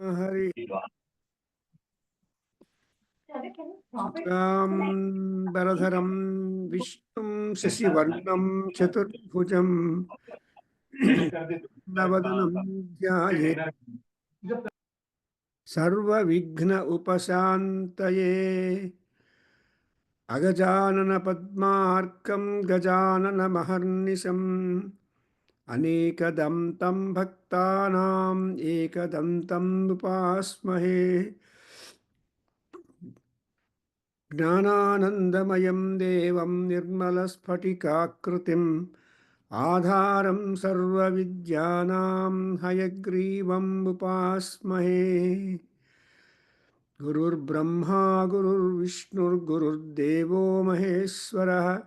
Hari Ram Bharadharam Vishnum Sasivarnam Chaturbhujam Navadanam Dhyaye Sarva Vighna Upasantaye Agajanana Padmarkam Gajanana Maharnisham Anekadam Tam Bhaktanam Ekadam Tam Upasmahe Jnananandamayan Devam Nirmalaspatikakritim Adharam Sarva Vidyanam Hayagrivam Upasmahe Gurur Brahma Gurur Vishnur Gurur Devo Maheswara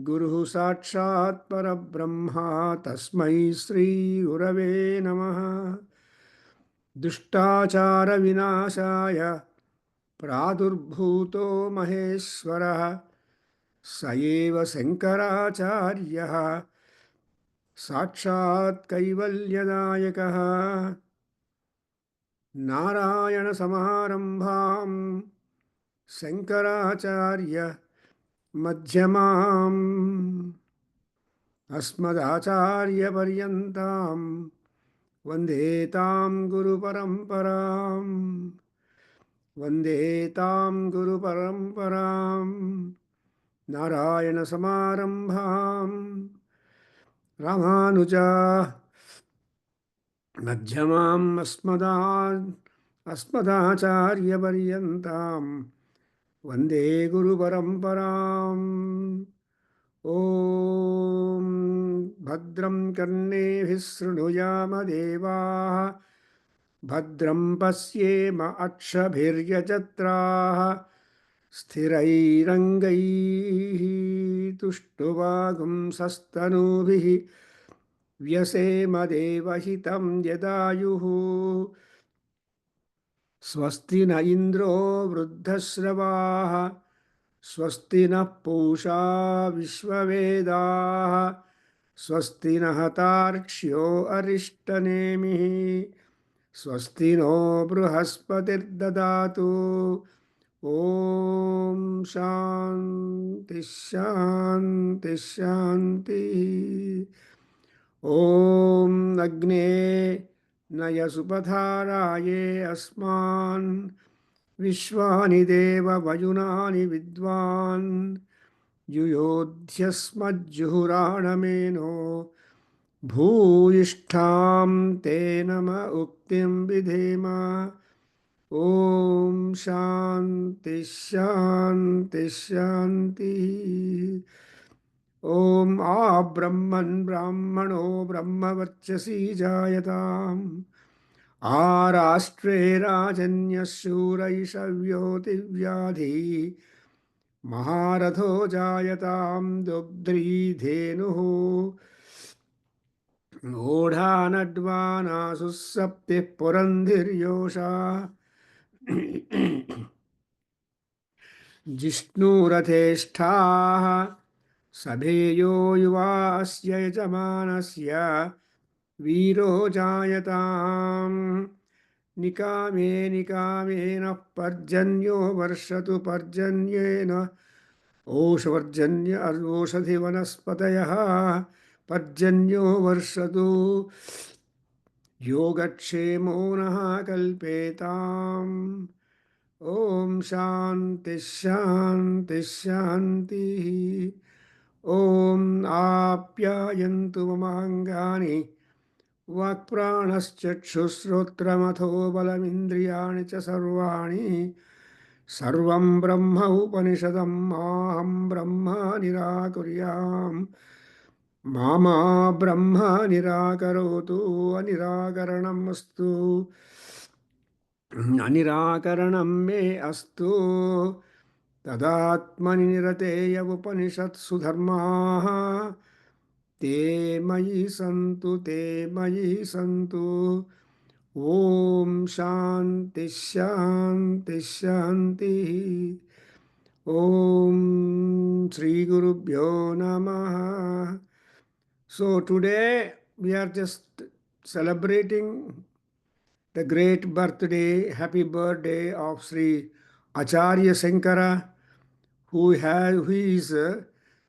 Guru Sakshat Parabrahma Tasmai Sri Gurave Namaha Dushtāchara Vinashaya Pradurbhuto Maheswara Sayeva Sankaracharyah Sakshat Kaivalyadayakah Narayana Samarambham Sankaracharya Madhyamam Asmadacharya Paryantam Vandetam Guru Paramparam Vandetam Guru Paramparam Narayana Samarambham Ramanuja Madhyamam Asmadacharya Paryantam Vande Guru Paramparam Om Bhadram Karnebhih Shrunuyama Devaः Bhadram Pasyema Akshabhiryajatraः Sthirairangaih Tushtuvagum Sastanubhih Vyasema Devahitam Yadayuः Swasti na Indro Vruddhasravaः Swasti nः Pusha Vishvavedaः Swasti nः Tarक्ष्यो Arishtanemiः Swasti no Bruhaspatirdadatu Om Shanti Shanti Shanti Om Agne Naya Supadharaye Asman Vishwani Deva Vayunani Vidwan Yuyodhyasmajjuhuranameno Bhuyishtham Te Nama Uktim Vidhema Om Shanti Shanti Shanti Om Brahman Brahmano Brahmavarchasi Jayatam Arashtre Rajanyasuraishavyo Divyadhi Maharatho Jayatam Dubdri Dhenuhu Odhanadvana Susapti Purandiryosha Jishnurateshtaha Sabheyo Yuvasya Yajamanasya Viro Jayatam Nikame Nikamena Parjanyo Varshatu Parjanyena Oshvarjanya Arvoshadhi Vanaspatayaha Parjanyo Varshatu Yogakshemo Naha Kalpetam Om Shanti Shanti Shanti Om Apyayantu Mamangani Vakpranaschakshushrotramatho balamindriyani cha sarvani Sarvam Brahma Upanishadam Aham Brahma Nirakuryam Mama Brahma Nirakarotu Anirakaranam Astu Anirakaranam Me Astu Tadatmani Nirateya Upanishadsu Dharmaha Te Mayi Santu Te Mayi Santu Om Shanti Shanti Shanti Om Sri Guru Bhyo Namaha. So today we are just celebrating the great birthday, happy birthday of Sri Acharya Sankara, who is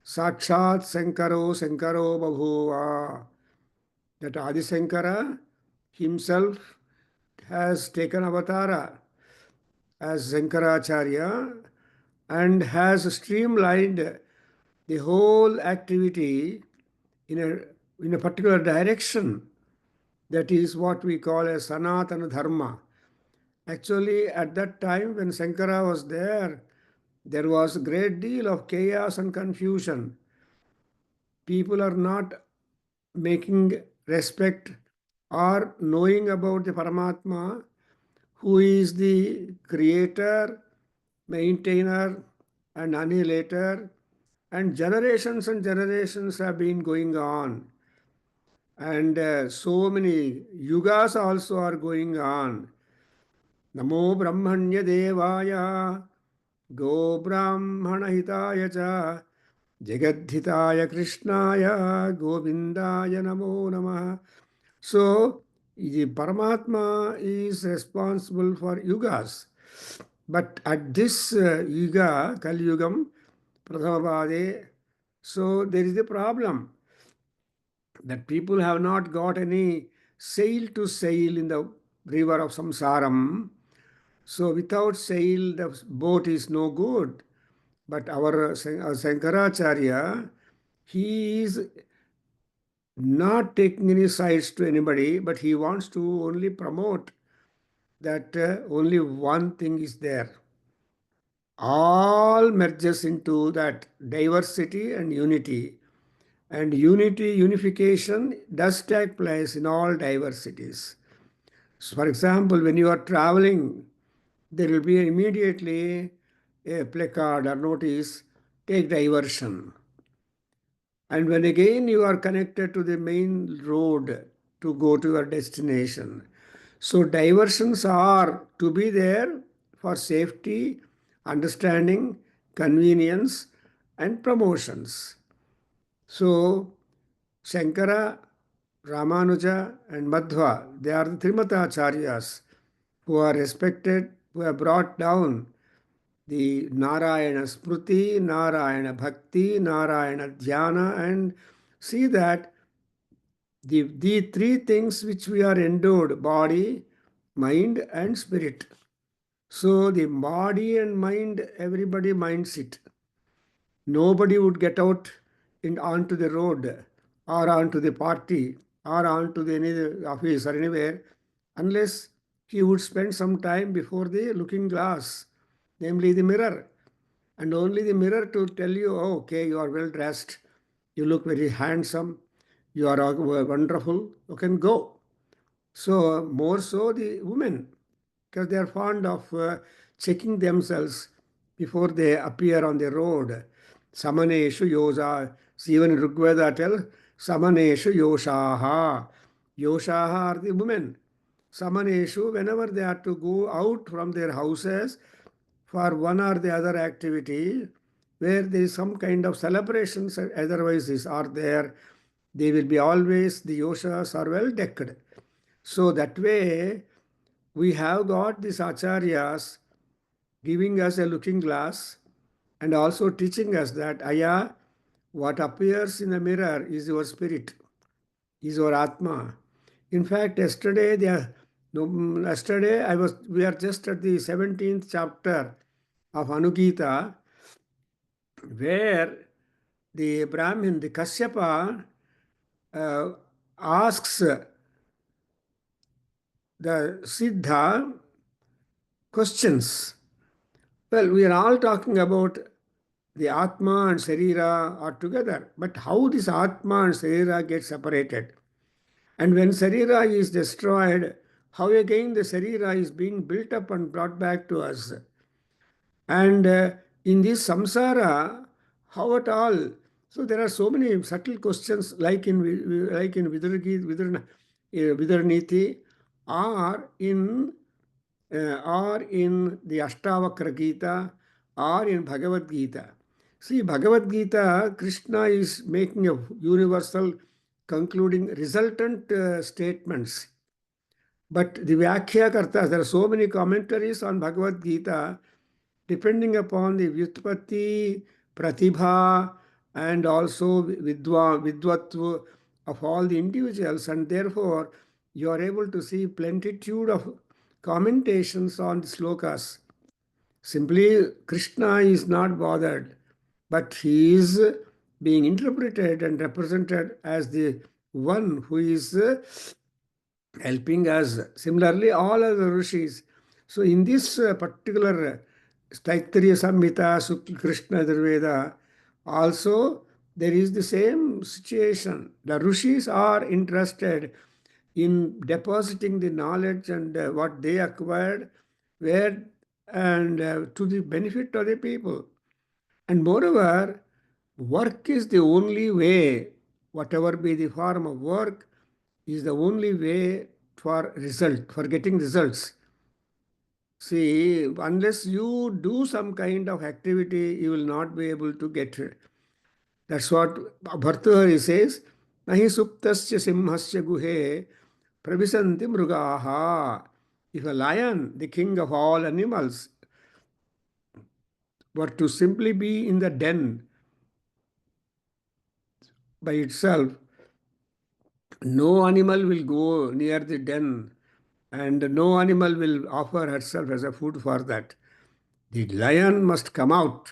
Sakshat Sankaro Babhuva. That Adi Sankara himself has taken avatara as Sankaracharya and has streamlined the whole activity in a particular direction. That is what we call as Sanatana Dharma. Actually, at that time when Sankara was there was a great deal of chaos and confusion. People are not making respect or knowing about the Paramatma, who is the creator, maintainer, and annihilator, and generations have been going on. And so many yugas also are going on. Namo Brahmanya Devaya Go Brahmana Hitaya Cha Jagadhitaya Krishnaya Govindaya Namo Namah. So, the Paramatma is responsible for yugas. But at this yuga, Kali Yugam, Prathamapade, so there is a problem that people have not got any sail to sail in the river of samsaram. So without sail, the boat is no good. But our Sankaracharya, he is not taking any sides to anybody, but he wants to only promote that only one thing is there. All merges into that diversity and unity. And unification does take place in all diversities. So for example, when you are traveling, there will be immediately a placard or notice, take diversion. And when again you are connected to the main road to go to your destination. So diversions are to be there for safety, understanding, convenience, and promotions. So Shankara, Ramanuja, and Madhva, they are the Trimatacharyas who are respected, who have brought down the Narayana Smriti, Narayana Bhakti, Narayana Dhyana, and see that the three things which we are endowed, body, mind, and spirit. So the body and mind, everybody minds it. Nobody would get out onto the road or onto the party or onto the any office or anywhere unless he would spend some time before the looking glass, namely the mirror. And only the mirror to tell you, oh, okay, you are well dressed, you look very handsome, you are wonderful, you can go. So, more so the women, because they are fond of checking themselves before they appear on the road. Samaneshu yosa. See, even Rigveda tells, Samaneshu yoshaha. Yoshaha are the women. Samaneshu, whenever they are to go out from their houses for one or the other activity, where there is some kind of celebrations, otherwise are there, they will be always, the yoshas are well decked. So that way, we have got these acharyas giving us a looking glass and also teaching us that, Aya, what appears in the mirror is your spirit, is your Atma. In fact, yesterday we are just at the 17th chapter of Anugita, where the Brahmin, the Kashyapa, asks the Siddha questions. Well, we are all talking about the Atma and Sarira are together, but how this Atma and Sarira get separated? And when Sarira is destroyed, how again the Sarira is being built up and brought back to us? And in this samsara, how at all? So there are so many subtle questions like in Vidarniti or in the Ashtavakra Gita or in Bhagavad Gita. See, Bhagavad Gita, Krishna is making a universal concluding resultant statements. But the Vyakyakartas, there are so many commentaries on Bhagavad Gita, depending upon the Vyutpatti, Pratibha, and also Vidvatva of all the individuals, and therefore you are able to see plenitude of commentations on the slokas. Simply, Krishna is not bothered, but he is being interpreted and represented as the one who is helping us. Similarly, all other rishis. So, in this particular Taittiriya Samhita, Krishna Yajurveda, also there is the same situation. The rishis are interested in depositing the knowledge and what they acquired, where and to the benefit of the people. And moreover, work is the only way, whatever be the form of work, is the only way for getting results. See, unless you do some kind of activity, you will not be able to get it. That's what Bhartahari says. Nahi suptasya simhasya guhe pravisanti mrugaha. If a lion, the king of all animals, were to simply be in the den by itself, no animal will go near the den and no animal will offer herself as a food for that. The lion must come out.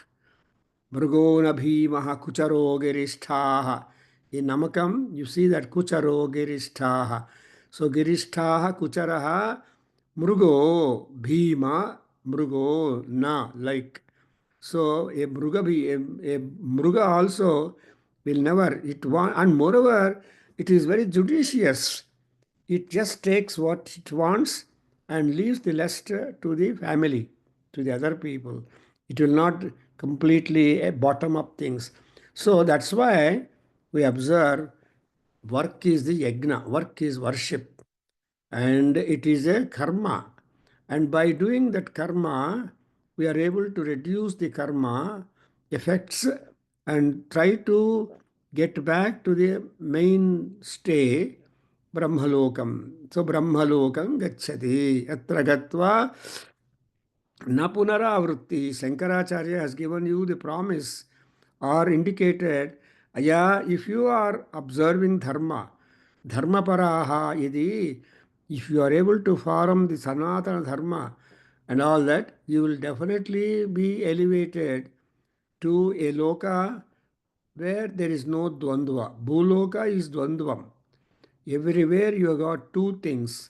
Mrugona bhimaha kucharo girishtaha. In Namakam, you see that kucharo girishtaha. So girishtaha kucharaha mrugo bhima mrugo na like. So a mruga also will never it want, and moreover, it is very judicious. It just takes what it wants and leaves the rest to the family, to the other people. It will not completely bottom up things. So that's why we observe work is the yajna, work is worship, and it is a karma. And by doing that karma, we are able to reduce the karma effects and try to get back to the main stay, Brahmalokam. So Brahmalokam gacchati. Yatra gatva na punaravrutti. Shankaracharya has given you the promise or indicated, yeah, if you are observing dharma, dharma paraha idi, if you are able to form the sanatana dharma and all that, you will definitely be elevated to a loka where there is no dvandva. Bhuloka is dvandvam. Everywhere you have got two things,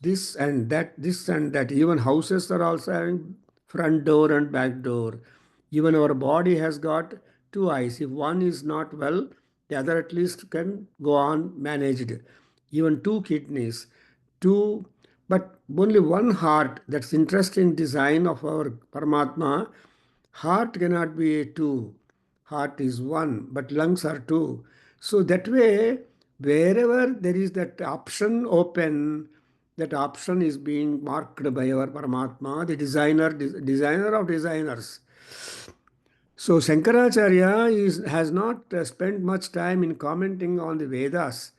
this and that, this and that. Even houses are also having front door and back door. Even our body has got two eyes. If one is not well, the other at least can go on managed. Even two kidneys, two, but only one heart. That's interesting design of our Paramatma. Heart cannot be two. Heart is one, but lungs are two. So that way, wherever there is that option open, that option is being marked by our Paramatma, the designer of designers. So Shankaracharya has not spent much time in commenting on the Vedas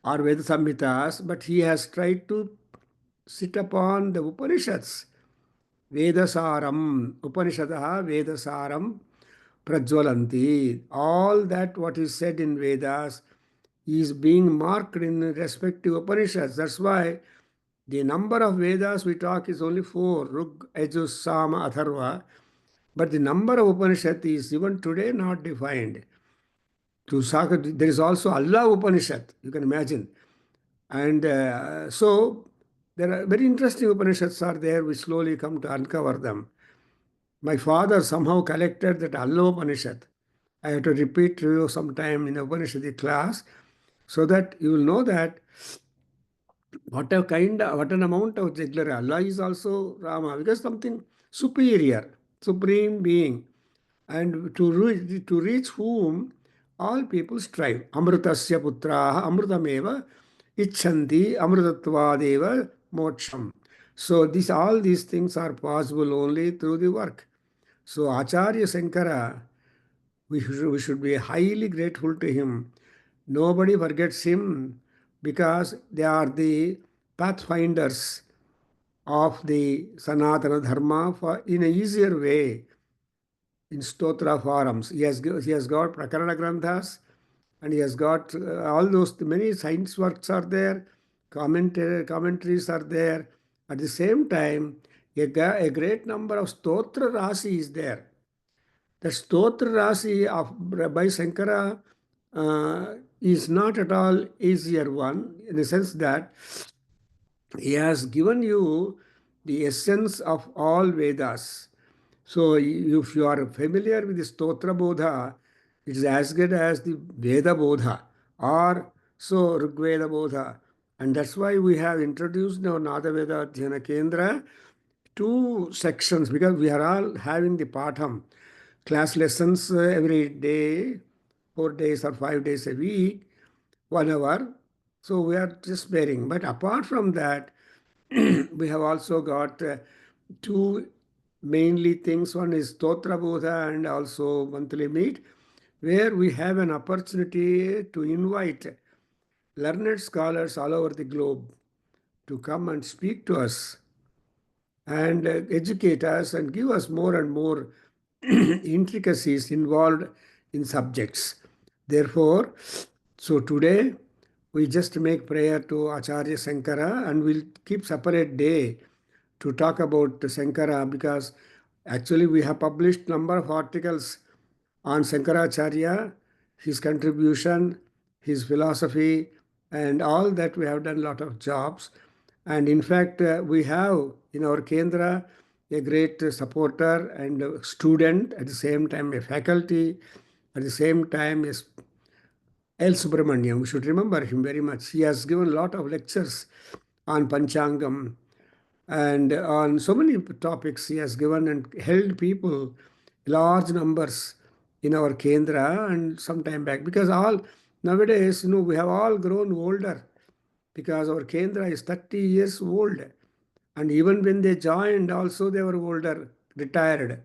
or Veda Samhitas, but he has tried to sit upon the Upanishads. Vedasaram, Upanishadaha Vedasaram Prajwalanti. All that what is said in Vedas is being marked in respective Upanishads. That's why the number of Vedas we talk is only four, Rug, Yajur, Sama, Atharva. But the number of Upanishad is even today not defined. There is also Allah Upanishad, you can imagine. And so there are very interesting Upanishads are there. We slowly come to uncover them. My father somehow collected that Allah Upanishad. I have to repeat to you sometime in Upanishad class so that you will know that what an amount of jugglery. Allah is also Rama because something superior, supreme being. And to reach whom all people strive. Amrutasya putraha amrutameva icchanti amrutattvadeva moksham. So all these things are possible only through the work. So Acharya Shankara, we should be highly grateful to him. Nobody forgets him because they are the pathfinders of the Sanatana Dharma in an easier way in Stotra forums. He has got Prakarana Granthas, and he has got all those, many science works are there, commentaries are there. At the same time, a great number of Stotra Rasi is there. The Stotra Rasi of by Shankara is not at all easier one, in the sense that he has given you the essence of all Vedas. So if you are familiar with the Stotra Bodha, it is as good as the Veda Bodha or so Rigveda Bodha. And that's why we have introduced now Nada Veda Adhyayana Kendra, two sections, because we are all having the Patham class lessons every day, 4 days or 5 days a week, 1 hour. So we are just bearing. But apart from that, we have also got two mainly things. One is Stotra Bodha and also monthly meet, where we have an opportunity to invite learned scholars all over the globe to come and speak to us and educate us and give us more and more intricacies involved in subjects. Therefore, so today we just make prayer to Acharya Sankara, and we'll keep separate day to talk about Sankara, because actually we have published number of articles on Sankaracharya, his contribution, his philosophy, and all that. We have done a lot of jobs. And in fact, we have in our Kendra a great supporter and a student, at the same time a faculty, at the same time is L. Subramaniam. We should remember him very much. He has given a lot of lectures on Panchangam and on so many topics he has given and held people, large numbers in our Kendra and some time back. Because all nowadays, we have all grown older, because our Kendra is 30 years old. And even when they joined, also they were older, retired.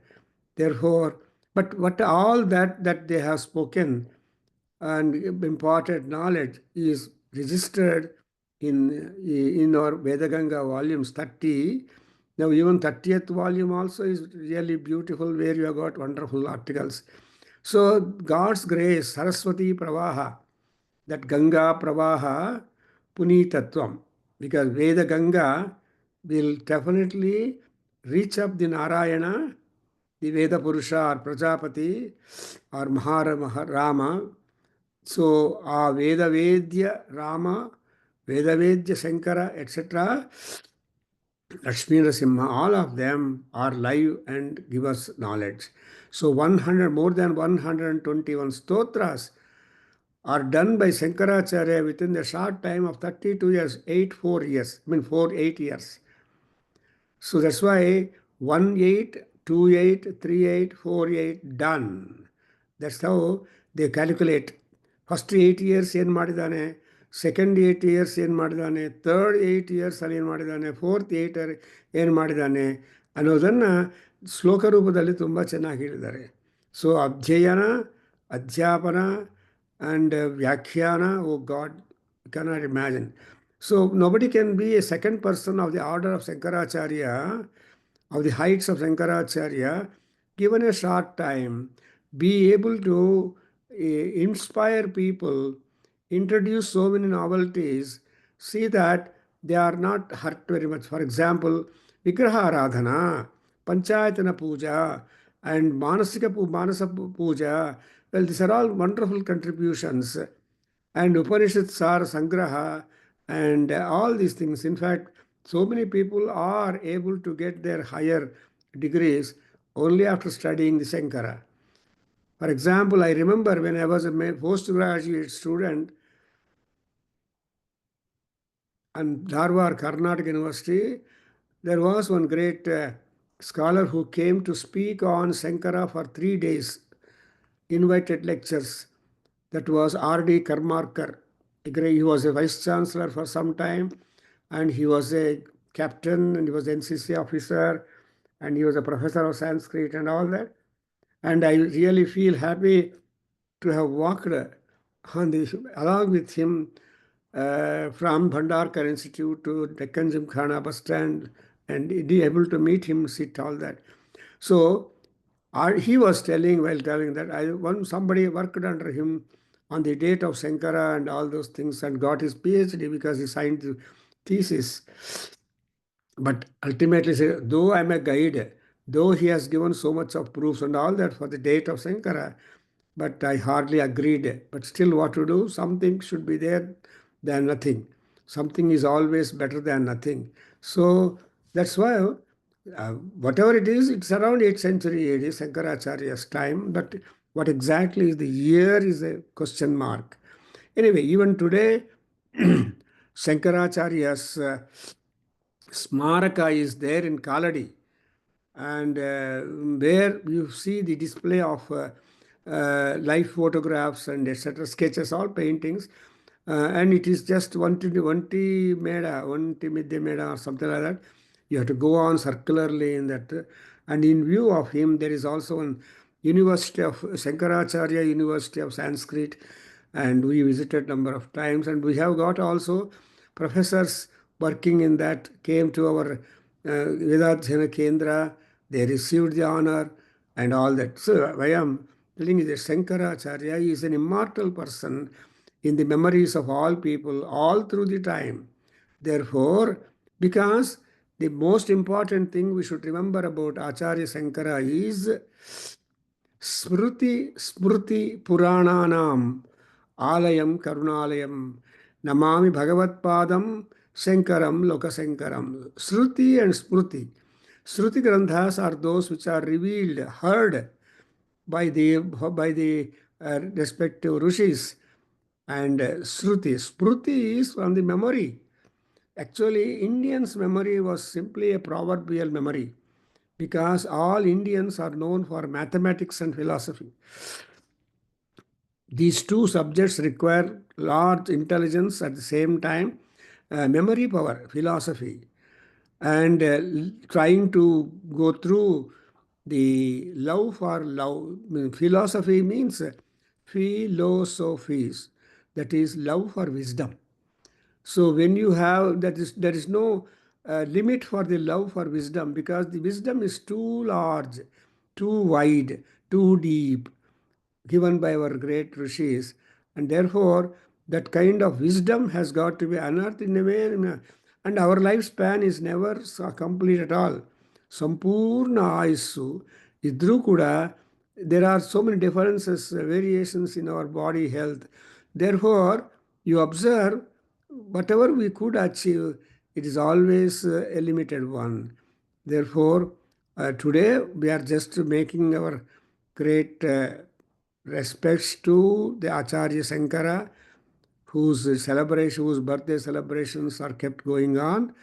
Therefore, but what all that they have spoken and imparted knowledge is registered in our Vedaganga volumes 30. Now even 30th volume also is really beautiful, where you have got wonderful articles. So God's grace, Saraswati Pravaha, that Ganga Pravaha Punitatvam, because Veda Ganga will definitely reach up the Narayana, the Veda Purusha or Prajapati or Maharama. So Veda Vedya Rama, Veda Vedya Shankara, etc., Lakshmi Narasimha, all of them are live and give us knowledge. So more than 121 stotras are done by Shankaracharya within the short time of 32 years, 4 years, 8 years. So that's why 1-8, 2-8, 3-8, 4-8 done. That's how they calculate. First 8 years ಏನು ಮಾಡಿದ್ದಾನೆ, second 8 years ಏನು ಮಾಡಿದ್ದಾನೆ, third 8 years ಅಲ್ಲಿ ಏನು ಮಾಡಿದ್ದಾನೆ, fourth 8 ಏನು ಮಾಡಿದ್ದಾನೆ ಅನ್ನೋದನ್ನು ಶ್ಲೋಕ ರೂಪದಲ್ಲಿ ತುಂಬ ಚೆನ್ನಾಗಿ ಹೇಳಿದ್ದಾರೆ. ಸೊ ಅಧ್ಯಯನ, ಅಧ್ಯಾಪನ and Vyakhyana, oh God, you cannot imagine. So nobody can be a second person of the order of Shankaracharya, of the heights of Shankaracharya, given a short time, be able to inspire people, introduce so many novelties, see that they are not hurt very much. For example, Vigraha Aradhana, Panchayatana Puja, and Manasa Puja. Well, these are all wonderful contributions. And Upanishads are Sangraha and all these things. In fact, so many people are able to get their higher degrees only after studying the Shankara. For example, I remember when I was a postgraduate student at Dharwad, Karnataka University, there was one great scholar who came to speak on Shankara for 3 days, invited lectures. That was R.D. Karmarkar. He was a vice chancellor for some time, and he was a captain, and he was NCC officer, and he was a professor of Sanskrit and all that. And I really feel happy to have walked along with him from Bhandarkar Institute to Deccan Gymkhana bus stand, and be able to meet him, sit, all that. So he was telling, while telling that somebody worked under him on the date of Sankara and all those things and got his PhD because he signed the thesis. But ultimately, say, though I'm a guide, though he has given so much of proofs and all that for the date of Sankara, but I hardly agreed. But still, what to do? Something should be there than nothing. Something is always better than nothing. So that's why, whatever it is, it's around 8th century AD, Shankaracharya's time. But what exactly is the year is a question mark. Anyway, even today, Shankaracharya's Smaraka is there in Kaladi, and where you see the display of life photographs and etc., sketches, all paintings, and it is just one meda, one midday meda or something like that. You have to go on circularly in that, and in view of him, there is also an University of Shankaracharya University of Sanskrit, and we visited number of times, and we have got also professors working in that came to our Vedadhyayana Kendra. They received the honor and all that. So I am telling you that Shankaracharya is an immortal person in the memories of all people all through the time. Therefore, because the most important thing we should remember about Acharya Shankara is Smruti Purananam Alayam Karunalayam Namami Bhagavatpadam Shankaram Lokasankaram. Shruti and Smruti. Shruti Granthas are those which are revealed, heard by the respective rishis, and Smruti is from the memory. Actually, Indians' memory was simply a proverbial memory because all Indians are known for mathematics and philosophy. These two subjects require large intelligence at the same time, memory power, philosophy, and trying to go through the love for love. Philosophy means philosophies, that is love for wisdom. So when you have that, is there is no limit for the love for wisdom, because the wisdom is too large, too wide, too deep, given by our great rishis, and therefore that kind of wisdom has got to be unearthed in a way, and our lifespan is never complete at all. Sampurna Ayusu idru kuda, there are so many differences, variations in our body health. Therefore, you observe, whatever we could achieve, it is always a limited one. Therefore, today we are just making our great respects to the Acharya Shankara, whose birthday celebrations are kept going on,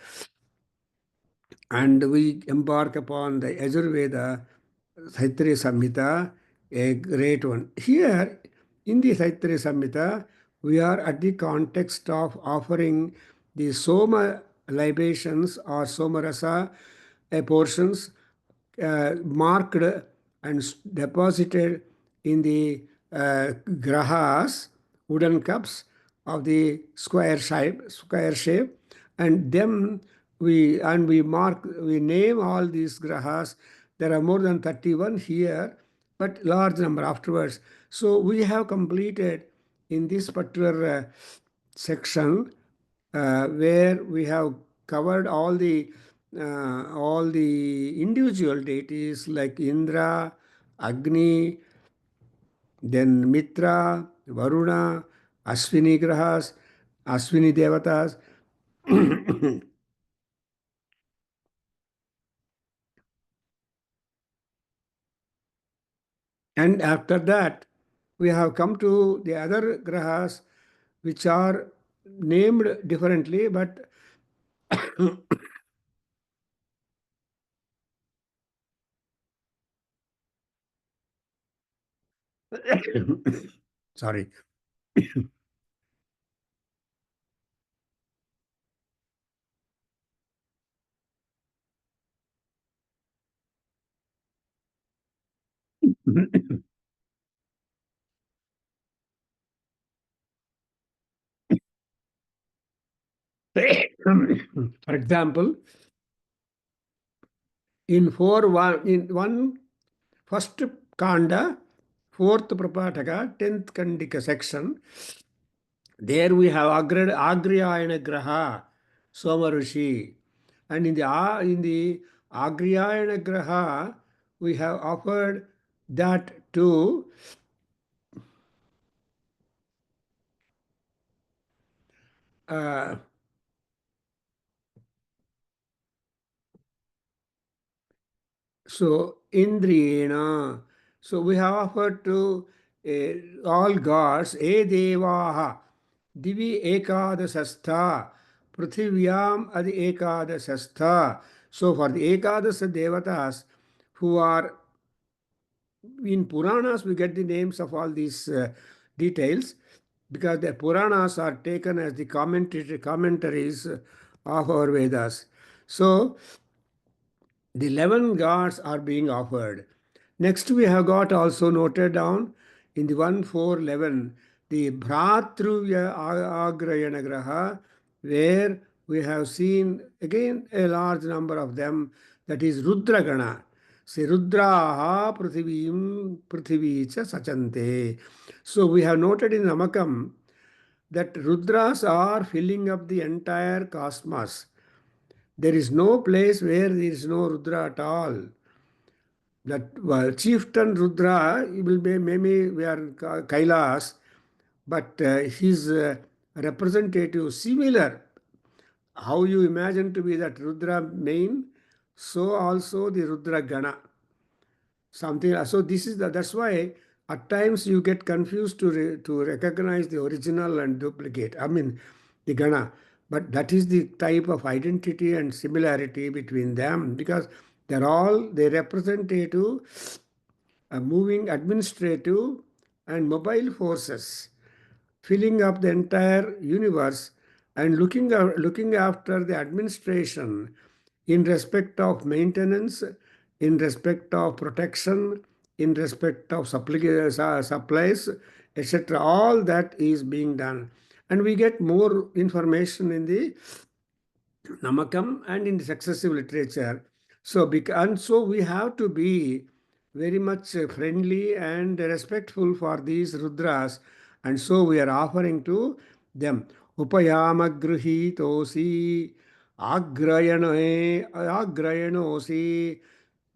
and we embark upon the Yajurveda Taittiriya Samhita, a great one. Here, in the Taittiriya Samhita, we are at the context of offering the Soma libations or Somarasa portions marked and deposited in the grahas, wooden cups of the square shape, and then we name all these grahas. There are more than 31 here, but large number afterwards. So we have completed in this particular section where we have covered all the individual deities like Indra, Agni, then Mitra, Varuna, Ashwini Grahas, Ashwini Devatas. And after that, we have come to the other grahas which are named differently, but sorry. For example, in first kanda, fourth prapataka, 10th kandika section, there we have Agriyayana Graha, Soma Rishi. And in the Agriyayana Graha, we have offered that to so Indriyena. So we have offered to all gods, E Devaha, Divi Ekadasastha, Prithvivyam Adi Ekadasastha. So for the Ekadasa Devatas who are in Puranas, we get the names of all these details because the Puranas are taken as the commentaries of our Vedas. So the 11 gods are being offered. Next, we have got also noted down in the 1-4-11 the Bhratruvya Agrayana Graha, where we have seen again a large number of them, that is Rudragana. Se Rudraha Prithvi cha Sachante. So we have noted in Namakam that Rudras are filling up the entire cosmos. There is no place where there is no Rudra at all. That chieftain Rudra, he will be maybe we are Kailas, but his representative similar. How you imagine to be that Rudra main, so also the Rudra Gana. Something. So this is that's why at times you get confused to recognize the original and duplicate. I mean, the Gana. But that is the type of identity and similarity between them because they representative moving administrative and mobile forces filling up the entire universe and looking after the administration in respect of maintenance, in respect of protection, in respect of supplies, etc. All that is being done. And we get more information in the Namakam and in the successive literature. So we have to be very much friendly and respectful for these Rudras. And so we are offering to them. Upayama Gruhitosi Agrayanosi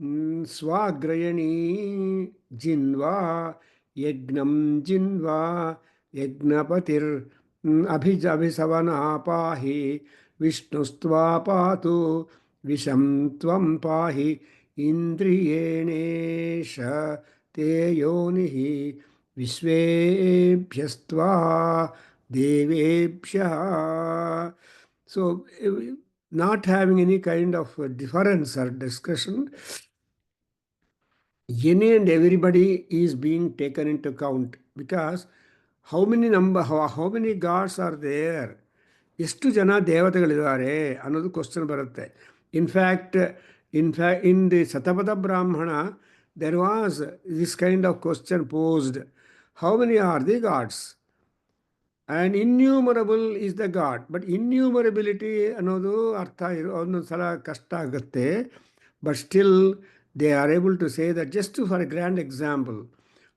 Swagrayani Jinva Yagnam Jinva Yagnapatir Abhisavana Pahi Vishnustua Patu Visham Tvam Pahi Indriyenesha Te Yonihi Vishwebhyastva Devebhya. So, not having any kind of difference or discussion, any and everybody is being taken into account because how many gods are there? ಎಷ್ಟು ಜನ ದೇವತೆಗಳಿದ್ದಾರೆ ಅನ್ನೋದು question ಬರುತ್ತೆ. In fact in the Shatapatha Brahmana there was this kind of question posed, how many are the gods? And innumerable is the god. But innumerability ಅನ್ನೋದು ಒಂದೊಂದು ಸಲ ಕಷ್ಟ ಆಗುತ್ತೆ. But still they are able to say that just for a grand example,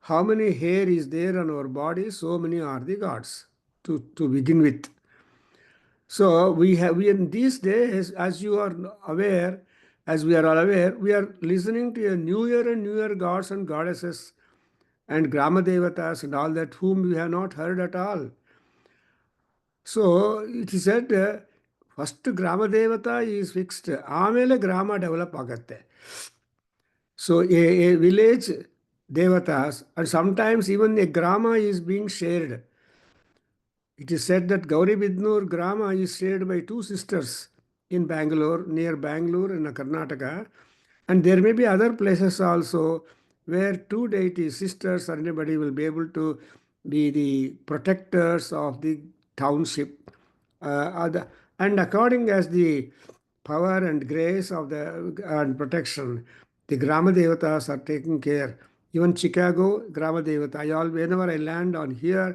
how many hair is there on our body, so many are the gods to begin with. So we in these days, as you are aware, as we are all aware, we are listening to a newer and newer gods and goddesses and grama devatas and all that whom we have not heard at all. So it is said first grama devata is fixed, ಆಮೇಲೆ grama develop ಆಗುತ್ತೆ. So a village devatas, and sometimes even a grama is being shared. It is said that Gauri Bidnur grama is shared by two sisters in Bangalore, near Bangalore in Karnataka. And there may be other places also where two deities, sisters, or anybody will be able to be the protectors of the township. And according as the power and grace of the and protection, the Grama Devatas are taking care. Even Chicago, Grama Devata. Whenever I land on here,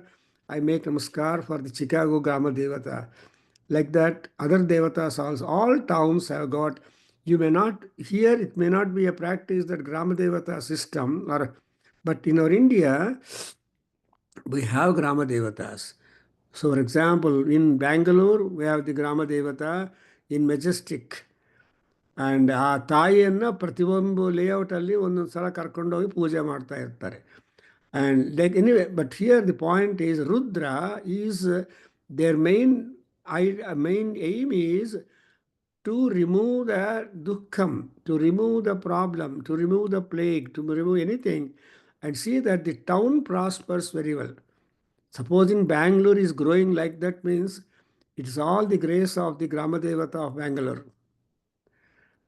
I make namaskar for the Chicago Grama Devata. Like that, other devatas also, all towns have got, you may not, here it may not be a practice that Grama Devata system, or, but in our India, we have Grama Devatas. So, for example, in Bangalore, we have the Grama Devata in Majestic. And ಆ ತಾಯಿಯನ್ನು ಪ್ರತಿಯೊಂದು ಲೇಔಟಲ್ಲಿ ಒಂದೊಂದು ಸಲ ಕರ್ಕೊಂಡೋಗಿ ಪೂಜೆ ಮಾಡ್ತಾ ಇರ್ತಾರೆ. And like anyway, but here the point is Rudra is their main aim is to remove the dukkham, to remove the problem, to remove the plague, to remove anything, and see that the town prospers very well. Supposing Bangalore is growing like that, means it is all the grace of the Grama Devata of Bangalore.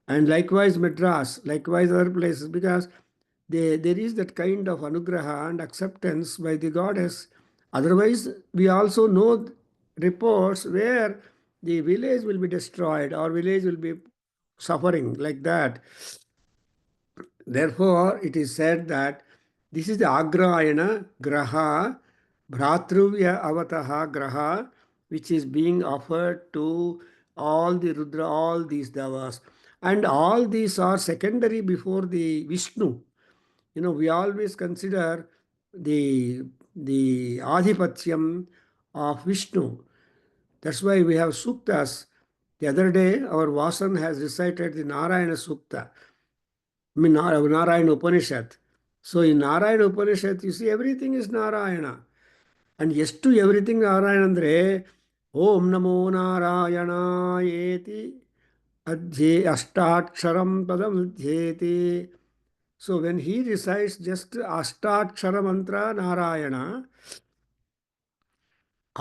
And likewise Madras, likewise other places, because there is that kind of anugraha and acceptance by the goddess. Otherwise, we also know reports where the village will be destroyed or village will be suffering like that. Therefore, it is said that this is the Agrayana Graha, Bhratruvya Avataha Graha, which is being offered to all the Rudra, all these Devas. And all these are secondary before the Vishnu. You know, we always consider the Adhipatyam of Vishnu. That's why we have Suktas. The other day, our Vasan has recited the Narayana Sukta. I mean, Narayana Upanishad. So in Narayana Upanishad, you see everything is Narayana. And yes to everything Narayana andre, Om Namo Narayana Yeti Ashtaksharam Padam Dhyeti. So when he recites just Ashtakshara Mantra Narayana,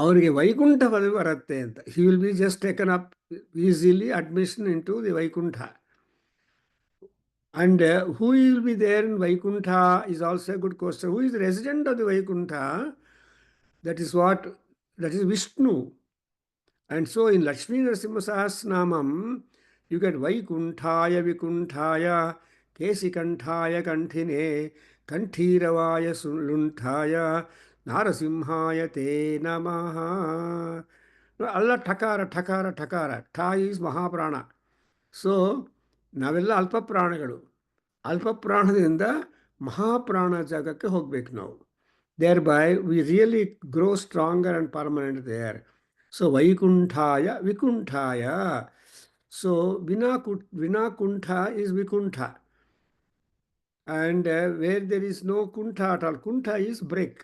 ಅವರಿಗೆ ವೈಕುಂಠ ಪದವಿ ಬರುತ್ತೆ ಅಂತ. He will be just taken up easily, admission into the Vaikuntha. And who will be there in Vaikuntha is also a good question. Who is the resident of the Vaikuntha? That is what, that is Vishnu. And so in Lakshmi Narasimha Sahasranamam, you get Vaikunthaya Vikunthaya Kesikanthaya Kanthine Kantiravaya Lunthaya Narasimhaya Te Namaha. Allah Takara, Takara, Takara. Ta is Mahaprana. So ನಾವೆಲ್ಲ ಅಲ್ಪ ಪ್ರಾಣಗಳು. ಅಲ್ಪ ಪ್ರಾಣದಿಂದ ಮಹಾಪ್ರಾಣ ಜಾಗಕ್ಕೆ ಹೋಗ್ಬೇಕು ನಾವು. Thereby we really grow stronger and permanent there. So ವೈಕುಂಠಾಯ ವಿಕುಂಠಾಯ. ಸೊ ವಿನಾಕುಂಠ is Vikuntha. And where there is no kuntha at all, kuntha is break.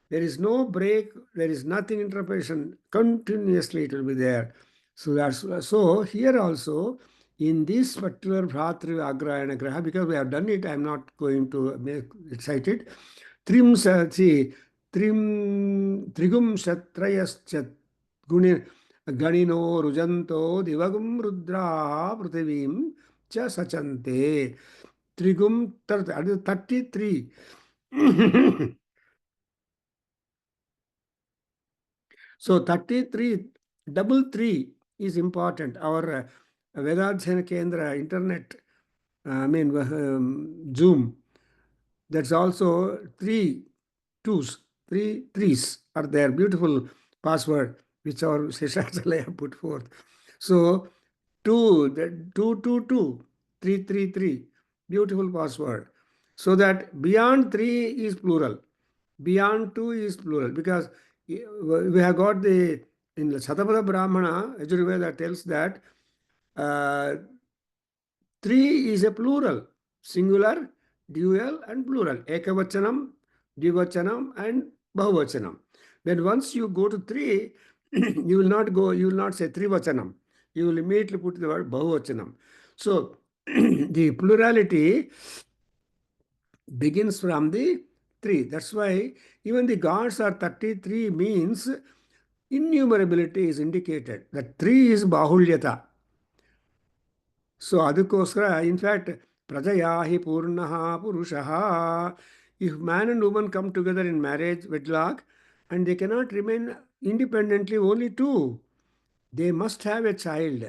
There is no break, there is nothing interruption. Continuously it will be there. So here also, in this particular Bhratri Agrayana Graha, because we have done it, I am not going to make excited. Trigum Shatrayascha Ganino Rujanto Divagum Rudra Prithivim Cha Sachante. Trigum 33. So 33, double 3 is important. Our Vedadhyayana Kendra internet, Zoom, that's also 3 twos, 3 threes are there. Beautiful password which our Seshachalaya put forth. So 2, 3, 3, 3, beautiful password. So that beyond 3 is plural, beyond 2 is plural, because we have got in the Shatapada Brahmana, Yajurveda tells that 3 is a plural, singular, dual, and plural. Ekavachanam, Dvivachanam, and Bahuvachanam. When once you go to 3, you will not say Trivachanam. You will immediately put the word Bahuvachanam. So the plurality begins from the 3. That's why even the gods are 33 means innumerability is indicated. That 3 is Bahulyata. So adhikoskara, in fact, Prajayahi Purnaha Purushaha. If man and woman come together in marriage, wedlock, and they cannot remain independently only 2, they must have a child.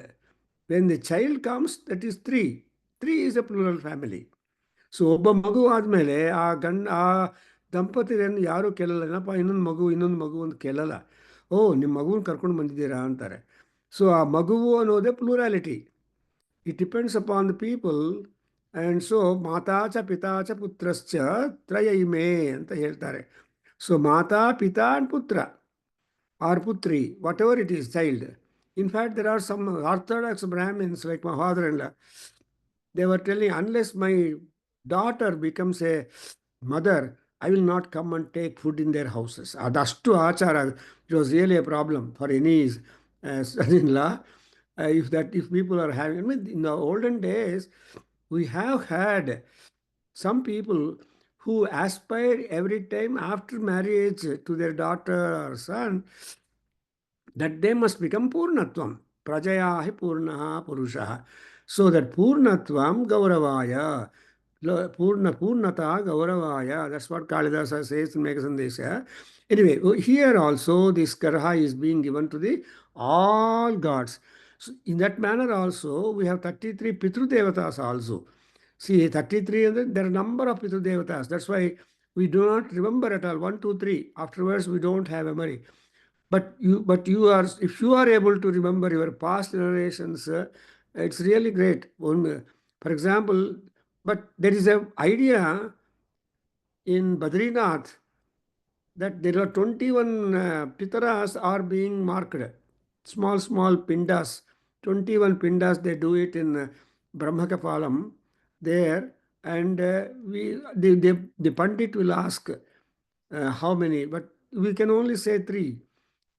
When the child comes, that is 3. 3 is a plural family. So ಒಬ್ಬ ಮಗು ಆದಮೇಲೆ ಆ ದಂಪತಿಯನ್ನು ಯಾರೂ ಕೇಳಲ್ಲ, ಏನಪ್ಪ ಇನ್ನೊಂದು ಮಗು ಅಂತ ಕೇಳಲ್ಲ. ಓ, ನಿಮ್ಮ ಮಗುನ ಕರ್ಕೊಂಡು ಬಂದಿದ್ದೀರಾ ಅಂತಾರೆ. So a Maguvu ಅನ್ನೋದೇ plurality. It depends upon the people. And so ಮಾತಾಚ ಪಿತಾಚ ಪುತ್ರಶ್ಚ ತ್ರಯೈಮೆ ಅಂತ ಹೇಳ್ತಾರೆ. So ಮಾತಾ ಪಿತಾ and putra or putri, whatever it is, child. In fact, there are some Orthodox Brahmins like my father-in-law. They were telling, unless my daughter becomes a mother, I will not come and take food in their houses. Adastu achara. It was really a problem for any son-in-law. If people are having, I mean, in the olden days, we have had some people who aspired every time after marriage to their daughter or son that they must become Purnatvam. Prajayahi Purnaha Purushaha. So that Purnatvam Gauravaya. Purnata Gauravaya. That's what Kalidasa says in Megasandesha. Anyway, here also this Karha is being given to the all gods. So in that manner also, we have 33 Pitru Devatas also. See, 33, there are a number of Pitru Devatas. That's why we do not remember at all. 1, 2, 3. Afterwards, we don't have memory. But you are, if you are able to remember your past generations, it's really great. For example, but there is a idea in Badrinath that there are 21 pitaras are being marked, small pindas, 21 pindas. They do it in Brahmakapalam there, and the Pandit will ask how many, but we can only say 3.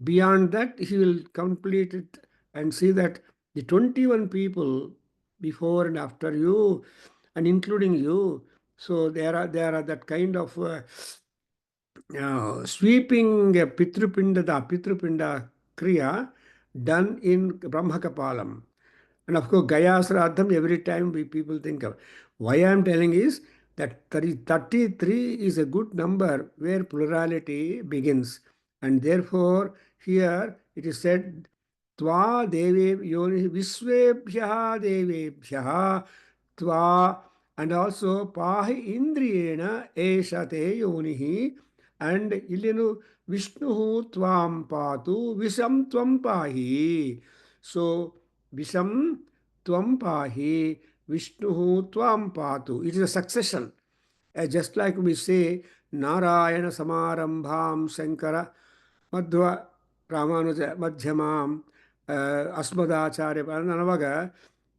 Beyond that, he will complete it and see that the 21 people before and after you, and including you, so there are that kind of sweeping Pitrupinda Kriya done in Brahmakapalam. And of course, Gaya Sraddham, every time people think of. Why I am telling is that 33 is a good number where plurality begins. And therefore, here it is said, Tva Deve Yoni Visvebhyaha Devebhyaha Tva, and also Pahi Indriyena Eshate Yonihi, and Ilinu Vishnu Tvam Patu Visam Tvam Pahi. So Visham Tvam Pahi, Vishnu Tvam Patu. It is a succession. Just like we say, Narayana Samarambham Shankara Madhva Ramanuja Madhyamam Asmadacharya Navaga.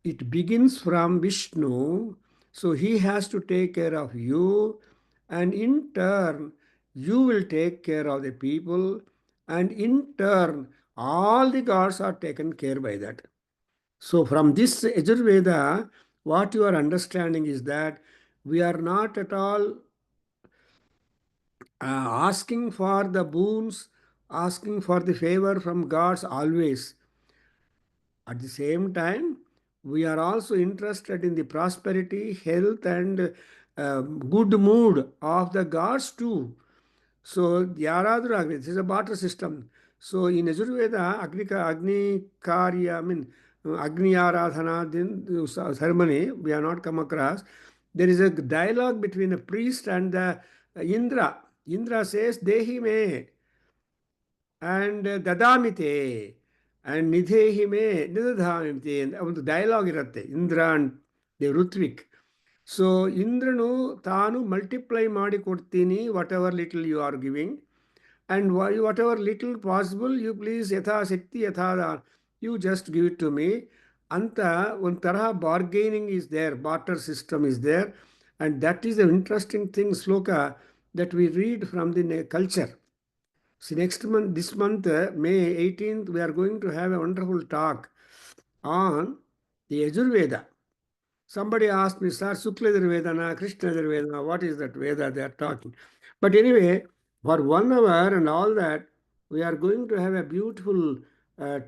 It begins from Vishnu. So he has to take care of you, and in turn, you will take care of the people, and in turn, all the gods are taken care by that. So, from this Yajurveda, what you are understanding is that we are not at all asking for the boons, asking for the favor from gods always. At the same time, we are also interested in the prosperity, health, and good mood of the gods too. So, Yaradru Agni, this is a barter system. So, in Yajurveda, Agni Karya, I mean, Agni Aradhana ceremony, we have not come across. There is a dialogue between a priest and the Indra. Indra says, Dehi me, and Dadamite, and Nidhehi me, Nidadhamite. And ಒಂದು dialogue ಇರುತ್ತೆ, Indra and the Rutvik. So, ಇಂದ್ರನು ತಾನು multiply ಮಾಡಿ ಕೊಡ್ತೀನಿ, whatever little you are giving, and whatever little possible, you please ಯಥಾ ಶಕ್ತಿ ಯಥಾ you just give it to me. ಅಂತ ಒಂದು ತರಹ bargaining is there, barter system is there, and that is an interesting thing, sloka, that we read from the culture. See, next month, this month, May 18th, we are going to have a wonderful talk on the Yajurveda. Somebody asked me, Sir, Sukla Yajurveda, Krishna Yajurveda, what is that Veda they are talking? But anyway, for 1 hour and all that, we are going to have a beautiful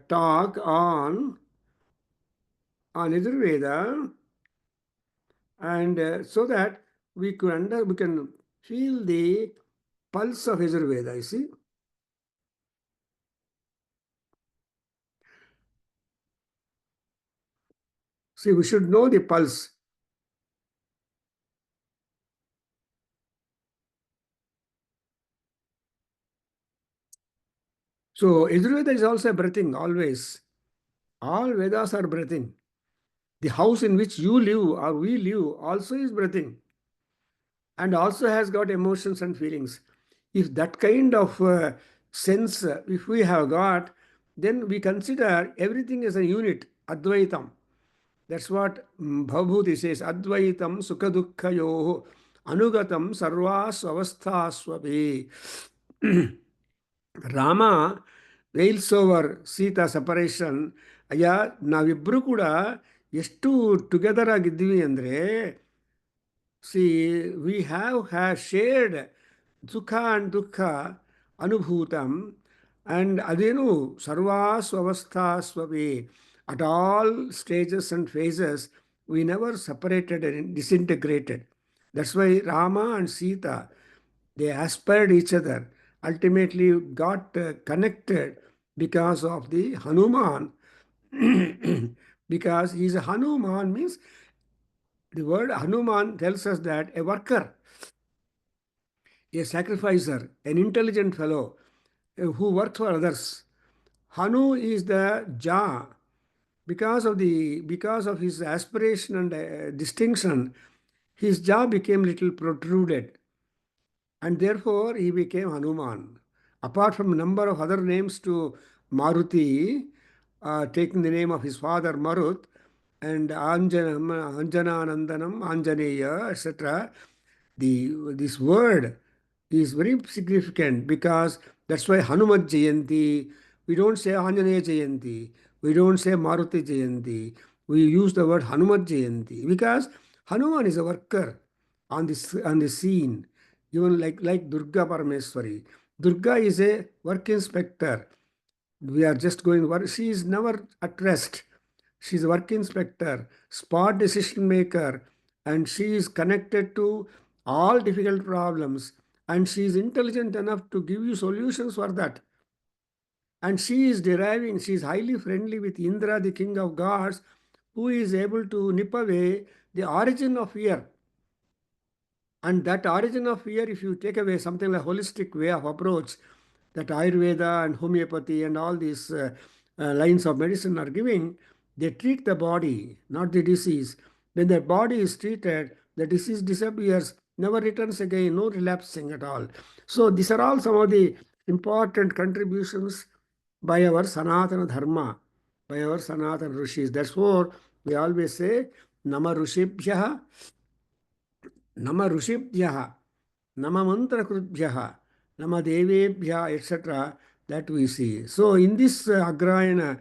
talk on Yajurveda, and so that we can feel the pulse of Yajurveda, you see. See, we should know the pulse. So Yajurveda is also a breathing always. All Vedas are breathing. The house in which you live or we live also is breathing and also has got emotions and feelings. If that kind of sense, if we have got, then we consider everything as a unit, Advaitam. That's what Bhavabhuti says, Advaitam Sukha Dukkhayoho Anugatam Sarvas Avasthasvapi. Rama wails over Sita separation. ಅಯ್ಯ ನಾವಿಬ್ರು ಕೂಡ ಎಷ್ಟು together ಆಗಿದ್ದೀವಿ ಅಂದರೆ see, we have shared sukha and dukkha anubhutam and adenu sarvas avasthasvavi. At all stages and phases, we never separated and disintegrated. That's why Rama and Sita, they aspired each other, ultimately got connected because of the Hanuman. Because he's a Hanuman means the word Hanuman tells us that a worker, a sacrificer, an intelligent fellow who works for others. Hanu is the Ja. Because of his aspiration and distinction, his jaw became little protruded, and therefore he became Hanuman. Apart from a number of other names to Maruti, taking the name of his father Marut, and Anjananandanam, Anjaneya, etc. This word is very significant because that's why Hanumat Jayanti, we don't say Anjaneya Jayanti, we don't say Maruti Jayanti, we use the word Hanumat Jayanti because Hanuman is a worker on the scene, even like Durga Parameswari. Durga is a work inspector. We are just going work. She is never at rest. She is a work inspector, spot decision maker, and she is connected to all difficult problems. And she is intelligent enough to give you solutions for that. And she is highly friendly with Indra, the king of gods, who is able to nip away the origin of fear. And that origin of fear, if you take away something like holistic way of approach, that Ayurveda and homeopathy and all these lines of medicine are giving, they treat the body, not the disease. When the body is treated, the disease disappears, never returns again, no relapsing at all. So these are all some of the important contributions by our Sanatana Dharma, by our Sanatana Rishis. That's why we always say, Nama Rishibhyaha, Nama Rishibhyaha, Nama Mantra Krutbhyaha, Nama Devebhya, etc. That we see. So in this Agrayana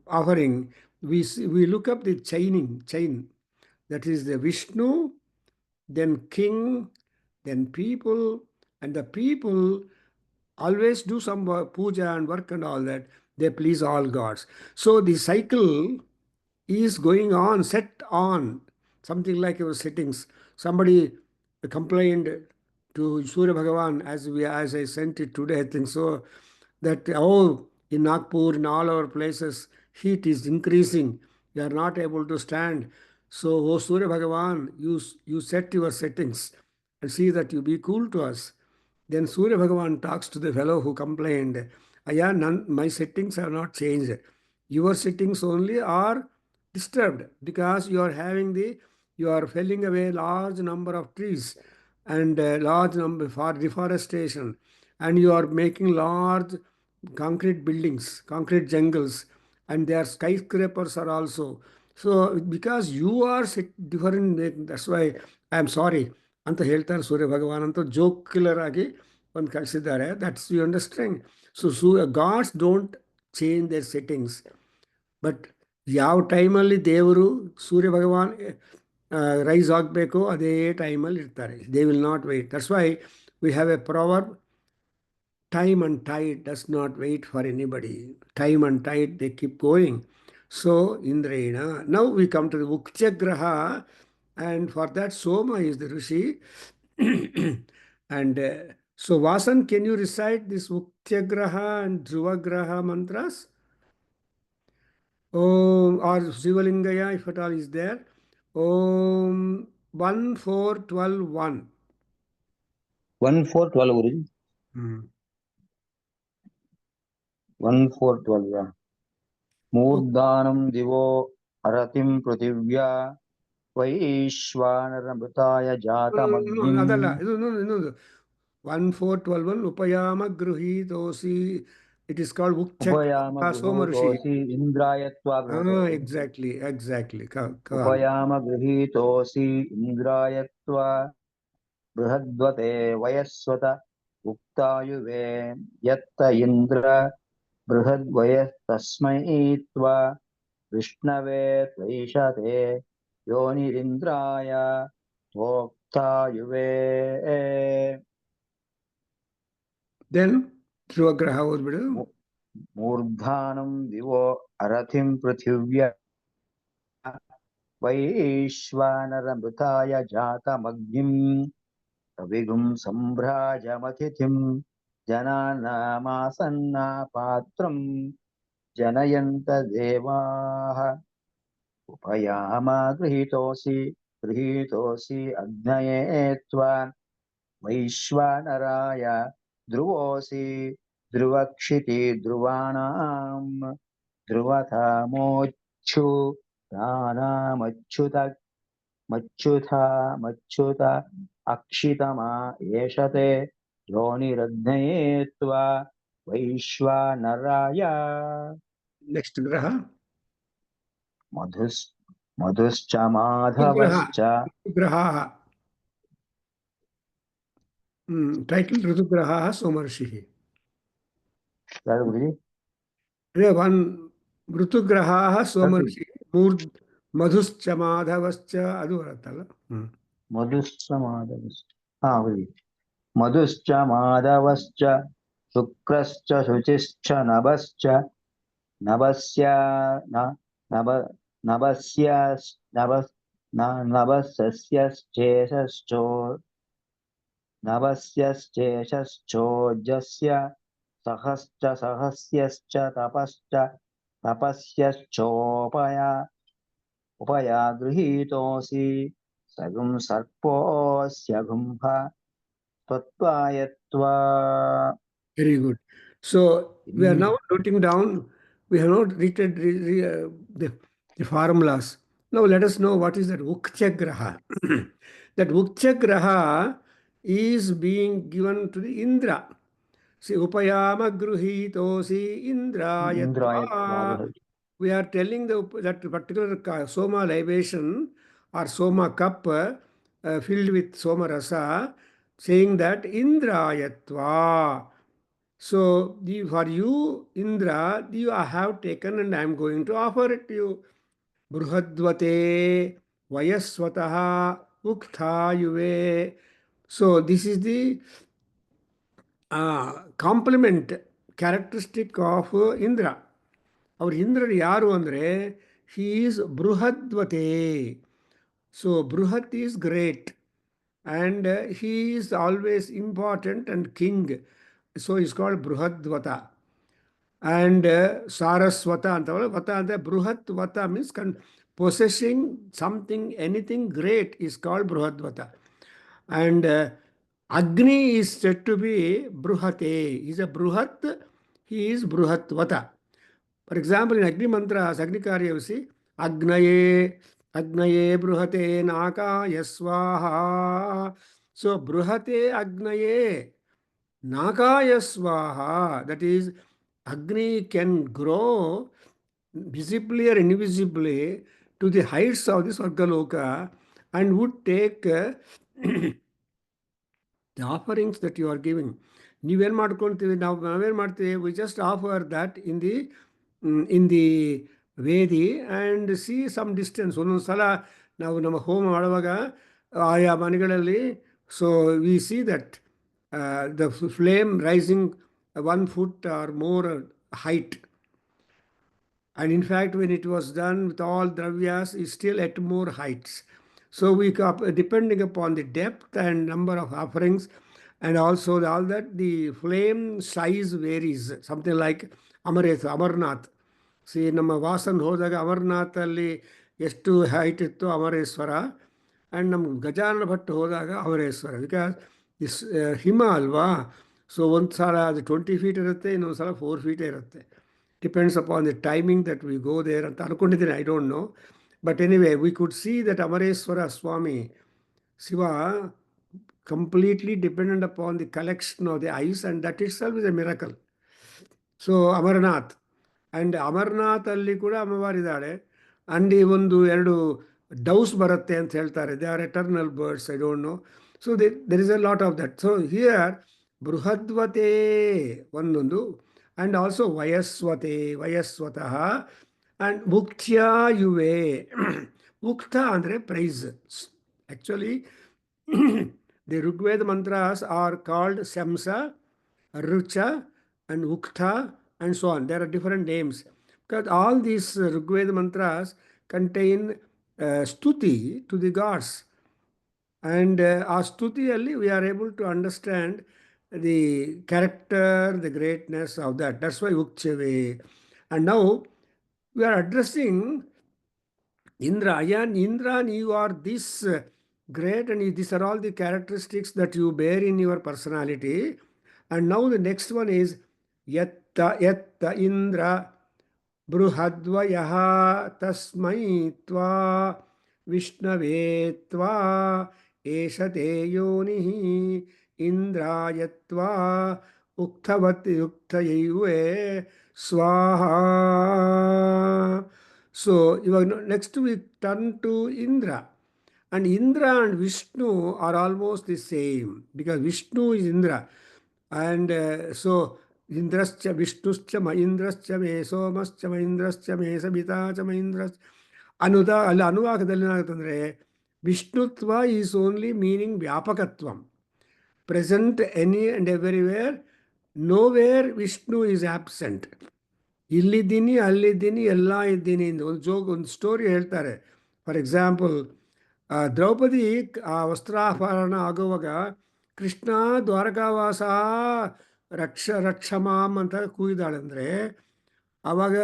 offering, we look up the chain. That is the Vishnu, then king, then people, and the people always do some puja and work and all that. They please all gods. So the cycle is going on, set on, something like your settings. Somebody complained to Surya Bhagavan as I sent it today, I think so, that in Nagpur, in all our places, heat is increasing. We are not able to stand. So, oh Surya Bhagavan, you set your settings and see that you be cool to us. Then Surya Bhagavan talks to the fellow who complained, Aya, my settings have not changed. Your settings only are disturbed because you are felling away large number of trees and large number for deforestation, and you are making large concrete buildings, concrete jungles, and their skyscrapers are also. So because you are different, that's why I am sorry ಅಂತ ಹೇಳ್ತಾರೆ ಸೂರ್ಯ ಭಗವಾನ್ ಅಂತ joke killer ಆಗಿ ಒಂದು ಕಳಿಸಿದ್ದಾರೆ. That's you understand. So gods don't change their settings. But ಯಾವ ಟೈಮಲ್ಲಿ ದೇವರು ಸೂರ್ಯ ಭಗವಾನ್ rice ಆಗಬೇಕು ಅದೇ ಟೈಮಲ್ಲಿ ಇರ್ತಾರೆ. They will not wait. That's why we have A proverb, time and tide does not wait for anybody. Time and tide, they keep going. So Indrayana. Now we come to the Ukchagraha, and for that Soma is the Rishi. And so Vasan, can you recite this Ukchagraha and Dhruvagraha mantras? Om, or Sivalingaya if at all is there. Om 1 4 12 1. 1 4 12 Guruji. 1 4 12, yeah. मूर्धानं दिवो हरतिं पृथिव्या वैश्वानरमृताय जातमग्निम् ಅದಲ್ಲ ಇನ್ನೊಂದು 1412 ಉಪಯಾಮ ಗೃಹೀತೋಸಿ. ಇಟ್ ಇಸ್ ಕಾಲ್ಡ್ ಉಕ್ಚಕ್ उपयाम ಸೋಮರ್ಷಿ. गृहीतोऽसि इन्द्राय त्वा ಎಕ್ಸಾಕ್ಟ್ಲಿ उपयाम गृहीतोऽसि इन्द्राय त्वा बृहद्वते वयस्वत उक्तायुवे यत्त इन्द्र बृहद्वयस्तस्मै त्वा विष्णवे त्वैषते योनिरिन्द्राय त्वोक्तायुवे ದೆನ್ ಧ್ರುವಗ್ರಹ ಓದ್ಬಿಡು. मूर्धानं दिवो अरथिं पृथिव्या वैश्वानरमृताय जातमग्निम् कविगुं सम्भ्राजमतिथिं जनानामासन्ना पात्रं जनयन्त देवाः उपयामा गृहीतोऽसि अग्नये त्वा वैश्वानराय ध्रुवोऽसि ध्रुवक्षिति ध्रुवाणां ध्रुवतामोच्छुतानामच्युत मच्युत अक्षितमा एषते योनिरग्नये त्वा वैश्वानराय ನೆಕ್ಸ್ಟ್ ಗ್ರಹ मधुश्च माधवश्च ಗ್ರಹ ಟೈಟಲ್ ಋತುಗ್ರಹ ಸೋಮರ್ಷಿ. ಒನ್ ಋತುಗ್ರಹ ಸೋಮರ್ಷಿ. ಮಧುಶ್ಚ ಮಾಧವಶ್ಚ ಅದು ಬರುತ್ತಲ್ಲ. मधुश्च माधवश्च मधुश्च माधवश्च शुक्रश्च शुचिश्च नभश्च नभस्य नभस्यश्चेषश्चो नभस्यश्चेषश्चोजस्य सहश्च सहस्यश्च तपस्यश्चोपया गृहीतोऽसि सगुं सर्पोऽस्य गुम्भ त्वत्त्वायत्वा. Very good. So we are now noting down. We have not written the formulas. Now let us know what is that Ukchagraha. That Ukchagraha is being given to the Indra. See, Upayama Gruhitosi Indrayatva. We are telling that particular Soma libation or Soma cup filled with Soma Rasa, saying that Indrayatva. So, for you, Indra, you have taken and I am going to offer it to you. Bruhadvate Vayaswataha Uktayuve. So, this is the complement characteristic of Indra. Our Indra yaru andre, he is Bruhadvate. So, Bruhat is great. And he is always important and king. So, he is called Bruhadvata. And Saraswata antavalla vata ante Bruhatvata means possessing something, anything great is called Bruhadvata. And Agni is said to be Bruhate. He is a Bruhat, he is Bruhatvata. For example, in Agni Mantras, Agni Karya, you see, Agnaye Bruhate Nakaya Swaha. So, Bruhate Agnaye Nakaya Swaha. That is, Agni can grow visibly or invisibly to the heights of the Swargaloka and would take the offerings that you are giving. ನೀವೇನು ಮಾಡ್ಕೊಳ್ತೀವಿ, ನಾವೇನು ಮಾಡ್ತೀವಿ, we just offer that in the vedi and see some distance. ಒಂದೊಂದು ಸಲ ನಾವು ನಮ್ಮ ಹೋಮ ಮಾಡುವಾಗ ಆಯಾ ಮನೆಗಳಲ್ಲಿ so we see that the flame rising 1 foot or more height. And in fact, when it was done with all dravyas, it's still at more heights. So we, depending upon the depth and number of offerings, and also all that, the flame size varies. Something like Amarnath. See, ನಮ್ಮ ವಾಸನ್ ಹೋದಾಗ ಅಮರ್ನಾಥಲ್ಲಿ ಎಷ್ಟು height ಇತ್ತು Amareshwara, and ನಮ್ಮ ಗಜಾನನ ಭಟ್ ಹೋದಾಗ Amareshwara. Because this ಹಿಮ ಅಲ್ವಾ. So ಒಂದು ಸಲ ಅದು 20 feet ಇರುತ್ತೆ, ಇನ್ನೊಂದು ಸಲ 4 feet ಇರುತ್ತೆ. depends upon the timing that we go there. And I don't know. But anyway, we could see that Amareswara Swami, Shiva, completely dependent upon the collection of the ice, and that itself is a miracle. So Amarnath and Amarnath ಅಲ್ಲಿ ಕೂಡ ಅಮ್ಮವಾರಿದ್ದಾಳೆ. And ಈ ಒಂದು ಎರಡು ಡೌಸ್ ಬರುತ್ತೆ ಅಂತ ಹೇಳ್ತಾರೆ. They are eternal birds, I don't know. So there is a lot of that. So here ಬೃಹದ್ವತೆ ಒಂದೊಂದು, ಆ್ಯಂಡ್ ಆಲ್ಸೋ ವಯಸ್ವತಃ ಆ್ಯಂಡ್ ಮುಖ್ಯ ಯುವೆ. ಮುಕ್ತ ಅಂದರೆ praise. Actually the Rigveda mantras are called shamsa, rucha, and Uktha, and so on. There are different names. Because all these Rigveda mantras contain stuti to the gods. And our stuti alli we are able to understand the character, the greatness of that. That's why Ukchave. And now we are addressing Indra. Ayan, Indra, you are this great, and these are all the characteristics that you bear in your personality. And now the next one is Yatta Indra Bruhadvayah Tasmai Tva Vishnave Tva Eshate Yonihi Indrayatva Uktavati Uktayave Swaha. So next we turn to Indra. And Indra and Vishnu are almost the same, because Vishnu is Indra. And so Indrascha Vishnuscha Mahindrascha Me Somascha Mahindrascha Me Sabitacha Mahindrascha Anuda ಅಲ್ಲಿ ಅನುವಾಕದಲ್ಲಿ ಏನಾಗುತ್ತಂದರೆ ವಿಷ್ಣುತ್ವ is only meaning ವ್ಯಾಪಕತ್ವಂ, present any and everywhere. Nowhere Vishnu is absent. ಇಲ್ಲಿದ್ದೀನಿ, ಅಲ್ಲಿದ್ದೀನಿ, ಎಲ್ಲ ಇದ್ದೀನಿ. ಒಂದು ಸ್ಟೋರಿ ಹೇಳ್ತಾರೆ. ಫಾರ್ ಎಕ್ಸಾಂಪಲ್, ದ್ರೌಪದಿ ಆ ವಸ್ತ್ರಾಪಹರಣ ಆಗುವಾಗ ಕೃಷ್ಣ ದ್ವಾರಕಾವಾಸ ರಕ್ಷಮಾಂ ಅಂತ ಕೂಗಿದಾಳಂದರೆ ಆವಾಗ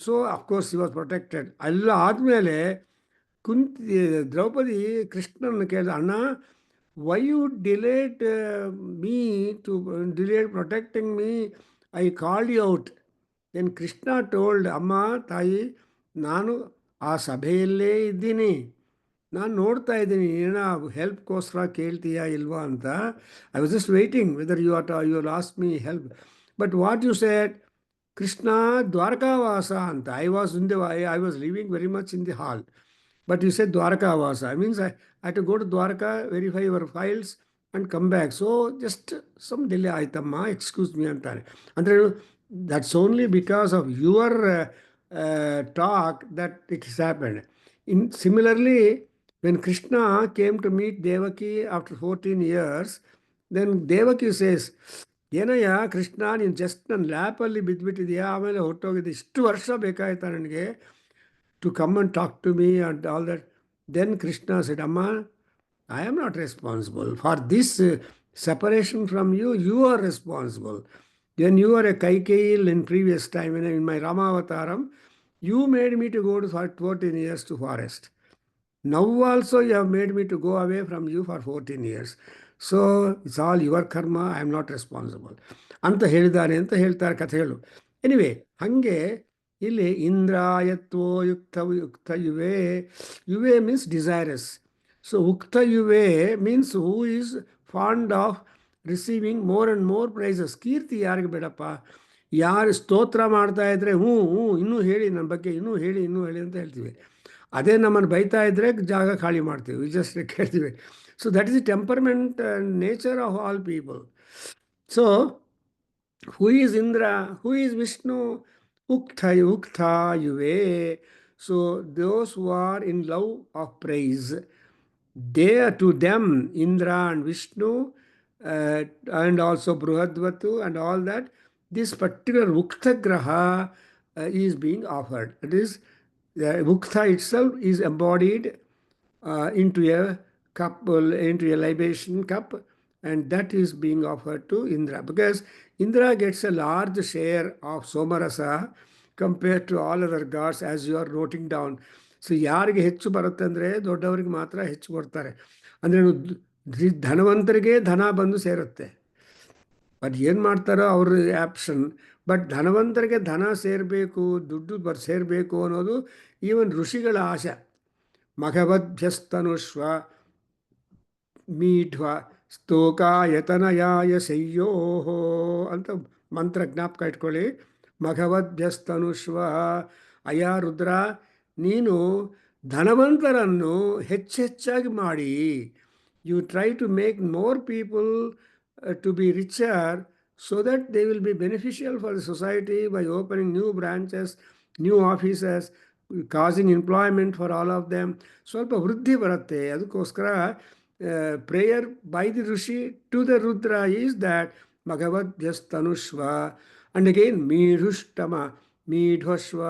so of course he was protected. ಎಲ್ಲ ಆದಮೇಲೆ ದ್ರೌಪದಿ ಕೃಷ್ಣನ ಕೇಳಿದ, ಅಣ್ಣ, why you delayed me to delayed protecting me, I called you out. Then Krishna told, ಅಮ್ಮ ತಾಯಿ, ನಾನು ಆ ಸಭೆಯಲ್ಲೇ ಇದ್ದೀನಿ, ನಾನು ನೋಡ್ತಾ ಇದ್ದೀನಿ, ಏನೋ ಹೆಲ್ಪ್ಗೋಸ್ಕರ ಕೇಳ್ತೀಯಾ ಇಲ್ವಾ ಅಂತ. I was just waiting whether you last me help. But what you said, Krishna ದ್ವಾರಕಾವಾಸ ಅಂತ. I was living very much in the hall, but you said ದ್ವಾರಕಾವಾಸ. Means I to go to Dwarka, verify your files and come back. So just some delay ಆಯ್ತಮ್ಮ, excuse me ಅಂತಾರೆ. ಅಂದರೆ that's only because of your talk that it has happened. Similarly, when Krishna came to meet Devaki after 14 years, then Devaki says, ಏನಯ್ಯ ಕೃಷ್ಣ, ನೀನು just ನನ್ನ ಲ್ಯಾಪಲ್ಲಿ ಬಿದ್ದುಬಿಟ್ಟಿದೆಯಾ, ಆಮೇಲೆ ಹೊರಟೋಗಿದ್ದೆ, ಇಷ್ಟು ವರ್ಷ ಬೇಕಾಯ್ತಾ ನನಗೆ to come and talk to me and all that. Then Krishna said, ಅಮ್ಮ, I am not responsible for this separation from you. You are responsible. When you were a Kaikeyi in previous time, in my Ramavataram, you made me to go to 14 years to forest. Now also you have made me to go away from you for 14 years. So it's all your karma, I am not responsible. ಅಂತ ಹೇಳಿದಾನೆ ಅಂತ ಹೇಳ್ತಾರೆ ಕಥೆಗಳು. Anyway, ಹಾಗೆ ಇಲ್ಲಿ ಇಂದ್ರಾಯತ್ವೋ ಯುಕ್ತ ಯುವೆ. ಯುವೆ means desires. So ಉಕ್ತ ಯುವೆ means who is fond of receiving more and more praises. ಕೀರ್ತಿ ಯಾರಿಗೆ ಬೇಡಪ್ಪ? ಯಾರು ಸ್ತೋತ್ರ ಮಾಡ್ತಾ ಇದ್ರೆ ಹ್ಞೂ ಇನ್ನೂ ಹೇಳಿ, ನನ್ನ ಬಗ್ಗೆ ಇನ್ನೂ ಹೇಳಿ ಅಂತ ಹೇಳ್ತೀವಿ. ಅದೇ ನಮ್ಮನ್ನು ಬೈತಾ ಇದ್ದರೆ ಜಾಗ ಖಾಲಿ ಮಾಡ್ತೀವಿ, ಜಸ್ಟ್ ಕೇಳ್ತೀವಿ. So that is the temperament and nature of all people. So who is Indra? Who is Vishnu? Ukta Yuve. So those who are in love of praise, to them Indra and Vishnu and also Bruhadvatu and all that, this particular Ukta Graha is being offered. It is Ukta itself is embodied into a cup, into a libation cup, and that is being offered to Indra, because Indra gets a large share of Somarasa compared to all other gods, as you are noting down. So ಯಾರಿಗೆ ಹೆಚ್ಚು ಬರುತ್ತೆ ಅಂದರೆ ದೊಡ್ಡವರಿಗೆ ಮಾತ್ರ ಹೆಚ್ಚು ಕೊಡ್ತಾರೆ. ಅಂದರೆ ಧನವಂತರಿಗೆ ಧನ ಬಂದು ಸೇರುತ್ತೆ. ಬಟ್ ಏನು ಮಾಡ್ತಾರೋ ಅವ್ರ ಆ್ಯಪ್ಷನ್. ಬಟ್ ಧನವಂತರಿಗೆ ಧನ ಸೇರಬೇಕು, ದುಡ್ಡು ಸೇರಬೇಕು ಅನ್ನೋದು ಈವನ್ ಋಷಿಗಳ ಆಶೆ. ಮಘವದ್ಭ್ಯಸ್ತನುಷ್ವ ಮೀಢ್ವ ಸ್ತೋಕಾಯತನಯಾಯ ಶಯ್ಯೋ ಅಂತ ಮಂತ್ರ ಜ್ಞಾಪಕ ಇಟ್ಕೊಳ್ಳಿ. ಮಘವದ್ಭ್ಯಸ್ತನುಷ್ವ, ಅಯ್ಯ ರುದ್ರ, ನೀನು ಧನವಂತರನ್ನು ಹೆಚ್ಚೆಚ್ಚಾಗಿ ಮಾಡಿ. You try to make more people to be richer so that they will be beneficial for the society by opening new branches, new offices, causing employment for all of them. ಸ್ವಲ್ಪ ವೃದ್ಧಿ ಬರುತ್ತೆ. ಅದಕ್ಕೋಸ್ಕರ prayer by the rishi to the Rudra is that ಭಗವದ್ಯಸ್ತನುಷ್ವ. And again ಮೀಢುಷ್ಟಮ, ಮೀಢ್ವಶ್ವ.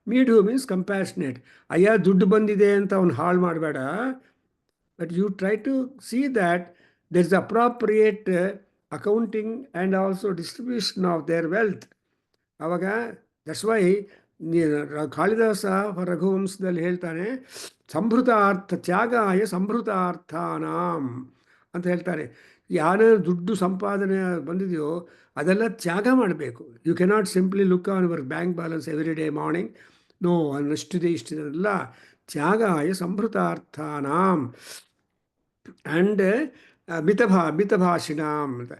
ಮೀಢು means compassionate. ಅಯ್ಯ ದುಡ್ಡು ಬಂದಿದೆ ಅಂತ ಅವ್ನು ಹಾಳು ಮಾಡಬೇಡ, but you try to see that there is appropriate accounting and also distribution of their wealth. ಅವಾಗ ದಟ್ಸ್ ವೈ ಕಾಳಿದಾಸ ರಘುವಂಶದಲ್ಲಿ ಹೇಳ್ತಾನೆ, ಸಂಭೃತಾರ್ಥ ತ್ಯಾಗಾಯ ಸಂಭೃತಾರ್ಥಾನಾಂ ಅಂತ ಹೇಳ್ತಾರೆ. ಯಾರು ದುಡ್ಡು ಸಂಪಾದನೆ ಬಂದಿದೆಯೋ ಅದೆಲ್ಲ ತ್ಯಾಗ ಮಾಡಬೇಕು. You cannot simply look on your bank balance every day morning. No, ಅನ್ನಷ್ಟಿದೆ ಇಷ್ಟಿದೆಲ್ಲ ತ್ಯಾಗಾಯ ಸಂಭೃತಾರ್ಥಾನಾಂ. ಆ್ಯಂಡ್ ಮಿತಭಾಷಿಣಾಂ ಅಂತ,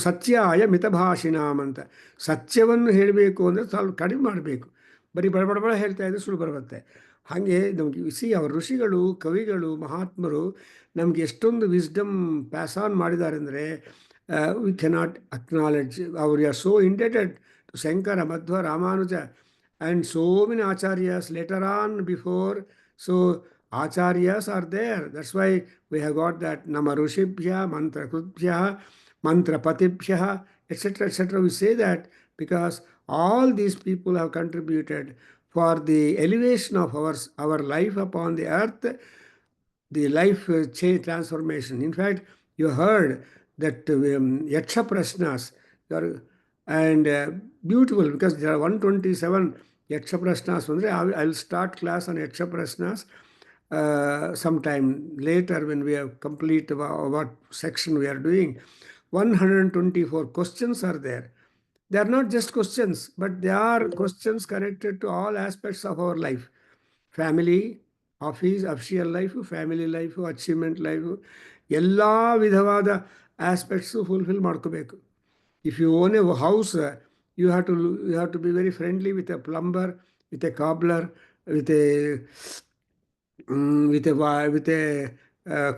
ಸತ್ಯಾಯ ಮಿತಭಾಷಿಣಾಂ ಅಂತ. ಸತ್ಯವನ್ನು ಹೇಳಬೇಕು ಅಂದರೆ ಸ್ವಲ್ಪ ಕಡಿಮೆ ಮಾಡಬೇಕು. ಬರೀ ಬಡಬಡ ಹೇಳ್ತಾ ಇದ್ರೆ ಸುಳ್ಳು ಬರುತ್ತೆ. ಹಾಗೆ ನಮಗೆ ಅವರ ಋಷಿಗಳು, ಕವಿಗಳು, ಮಹಾತ್ಮರು ನಮಗೆ ಎಷ್ಟೊಂದು ವಿಸ್ಡಮ್ ಪ್ಯಾಸ್ ಆನ್ ಮಾಡಿದ್ದಾರೆ ಅಂದರೆ ವಿ ಕೆನಾಟ್ ಅಕ್ನಾಲೆಡ್ಜ್. ಅವರು are so indebted to Shankara, Madhva, Ramanuja and so many acharyas later on before. So Acharyas are there. That's why we have got that Nama Rushibhya, Mantra Krutbhya, Mantra Patibhya, etc. etc. We say that because all these people have contributed for the elevation of our life upon the earth, the life change transformation. In fact, you heard that Yaksha Prashnas and beautiful, because there are 127 Yaksha Prashnas. I'll start class on Yaksha Prashnas sometime later when we have complete what section we are doing. 124 questions are there. They are not just questions, but they are questions connected to all aspects of our life. Family, office, official life, family life, achievement life, ಎಲ್ಲ ವಿಧವಾದ aspects fulfil ಮಾಡ್ಕೋಬೇಕು. If you own a house, you have to be very friendly with a plumber, with a cobbler, with a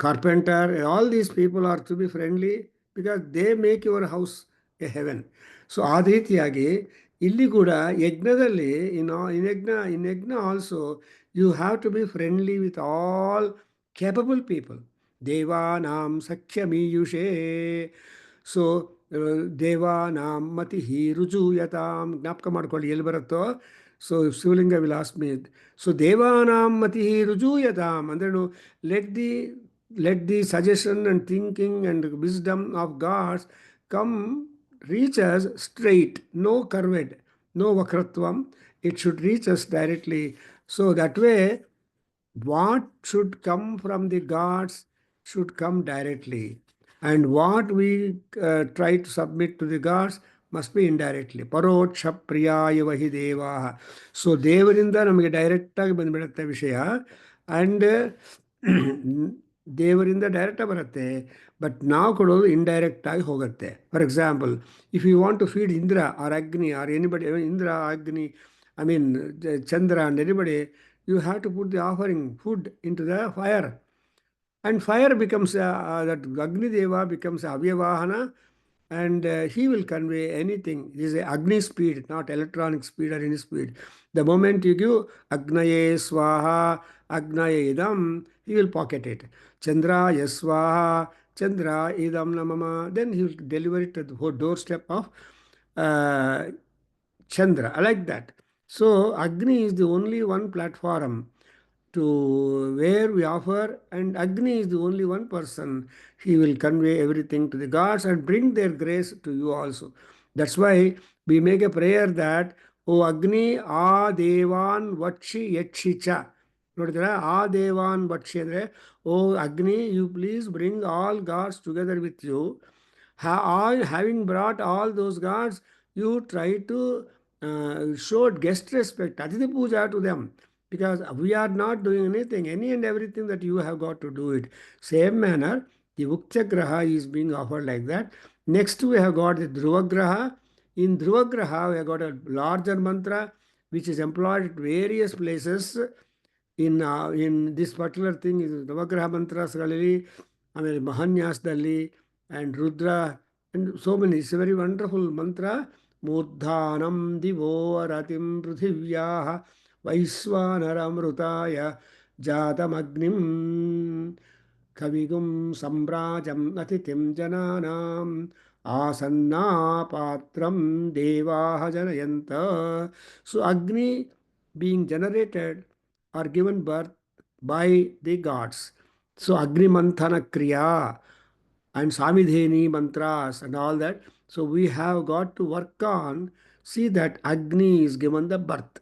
carpenter. All these people are to be friendly because they make your house a heaven. So ಆ ರೀತಿಯಾಗಿ ಇಲ್ಲಿ ಕೂಡ ಯಜ್ಞದಲ್ಲಿ in yajna also you have to be friendly with all capable people. ದೇವಾನಾಂ ಸಖ್ಯಮೀಯುಷೇ. So ದೇವಾನಾಂ ಮತಿ ರುಜುಯತಾಂ, ಜ್ಞಾಪಕ ಮಾಡ್ಕೊಳ್ಳಿ ಎಲ್ಲಿ ಬರುತ್ತೋ. So Shivalinga will ask me. So ದೇವಾನಾಂ ಮತಿ ರುಜುಯತಾಂ ಅಂದ್ರೇನು? Let the suggestion and thinking and wisdom of gods come reach us straight, no curved, no vakratvam. It should reach us directly. So that way, what should come from the gods should come directly. And what we try to submit to the gods must be indirectly. Paroksha priyaya vahi devaha. So ದೇವರಿಂದ ನಮಗೆ ಡೈರೆಕ್ಟಾಗಿ ಬಂದುಬಿಡುತ್ತೆ ವಿಷಯ. And ದೇವರಿಂದ ಡೈರೆಕ್ಟಾಗಿ ಬರುತ್ತೆ, but ನಾವು ಕೊಡೋದು ಇಂಡೈರೆಕ್ಟಾಗಿ ಹೋಗುತ್ತೆ. For example, if you want to feed Indra or Agni or anybody, Indra, Agni, I mean Chandra and anybody, you have to put the offering food into the fire, and fire becomes that Agni Deva becomes Avyavahana, and he will convey anything. This is Agni speed, not electronic speed or any speed. The moment you give Agnaye Swaha, Agnaye Idam, he will pocket it. Chandra Yaswaha, Chandra Idam Namama, then he will deliver it at the doorstep of Chandra. I like that. So Agni is the only one platform to where we offer, and Agni is the only one person. He will convey everything to the gods and bring their grace to you also. That's why we make a prayer that, O Agni, ಆ ದೇವಾನ್ ವಕ್ಷಿ ಯಕ್ಷಿಚ. ನೋಡಿದ್ರೆ ಆ ದೇವಾನ್ ವಕ್ಷಿ ಅಂದರೆ, ಓ Agni, you please bring all gods together with you. Having brought all those gods, you try to show guest respect, Atiti Puja to them, because we are not doing anything, any and everything that you have got to do it. Same manner, the Ukcha Graha is being offered like that. Next, we have got the Dhruva Graha. In Dhruva Graha, we have got a larger mantra which is employed at various places in this particular thing is ನವಗ್ರಹ ಮಂತ್ರಗಳಲ್ಲಿ ಆಮೇಲೆ ಮಹಾನ್ಯಾಸದಲ್ಲಿ and Rudra and so many. It's a very wonderful mantra. ಮೂರ್ಧಾನಂ ದಿವೋ ರತಿಂ ಪೃಥಿವ್ಯಾಃ ವೈಶ್ವಾನರಮೃತಾಯ ಜಾತಮಗ್ನಿಂ ಕವಿಗುಂ ಸಂಭ್ರಾಜಂ ಅತಿಥಿಂ ಜನಾನಾಂ ಆಸನ್ನಾಪಾತ್ರಂ ದೇವಾಃ ಜನಯಂತ. So Agni being generated or given birth by the gods. So Agni Manthana Kriya and Samidheni mantras and all that. So we have got to work on, see that Agni is given the birth.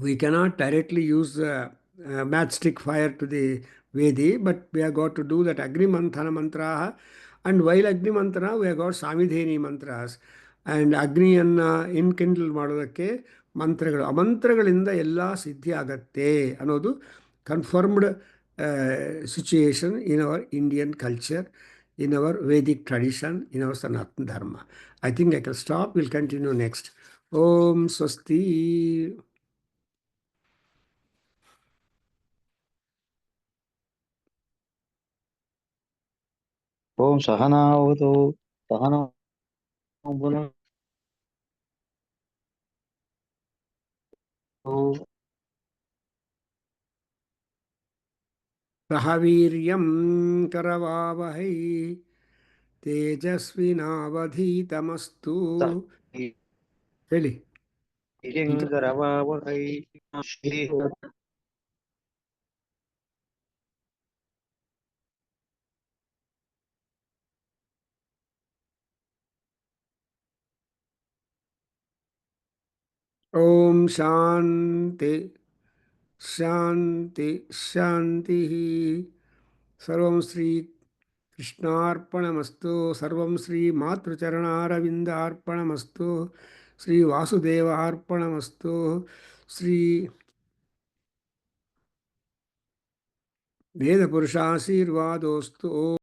We cannot directly use matchstick fire to the Vedi, but we have got to do that Agni Manthana mantra. And while Agni Manthana, we have got Samidheni mantras. And ಅಗ್ನಿಯನ್ನು ಇನ್ಕಿಂಡಲ್ ಮಾಡೋದಕ್ಕೆ ಮಂತ್ರಗಳು, ಆ ಮಂತ್ರಗಳಿಂದ ಎಲ್ಲ ಸಿದ್ಧಿ ಆಗತ್ತೆ ಅನ್ನೋದು confirmed situation in our Indian culture, in our Vedic tradition, in our Sanatana Dharma. I think I can stop. We'll continue next. Om Swasti. ಓಂ ಸಹನಾವತು ಸಹನೋ ಭುನಕ್ತು सह वीर्यं करवावहै तेजस्विनावधीतमस्तु. ಸಹ ಹೇಳಿ. ಹಿರಿಂಗರವಾವಹೈ ಶ್ರೀ ಓಂ ಶಾಂತಿ ಶಾಂತಿ ಶಾಂತಿ. ಸರ್ವಂ ಶ್ರೀ ಕೃಷ್ಣಾರ್ಪಣಮಸ್ತು. ಸರ್ವಂ ಶ್ರೀ ಮಾತೃಚರಣಾರವಿಂದಾರ್ಪಣಮಸ್ತು. ಶ್ರೀ ವಾಸುದೇವಾರ್ಪಣಮಸ್ತು. ಶ್ರೀ ವೇದಪುರುಷಾಶೀರ್ವಾದೋಸ್ತು.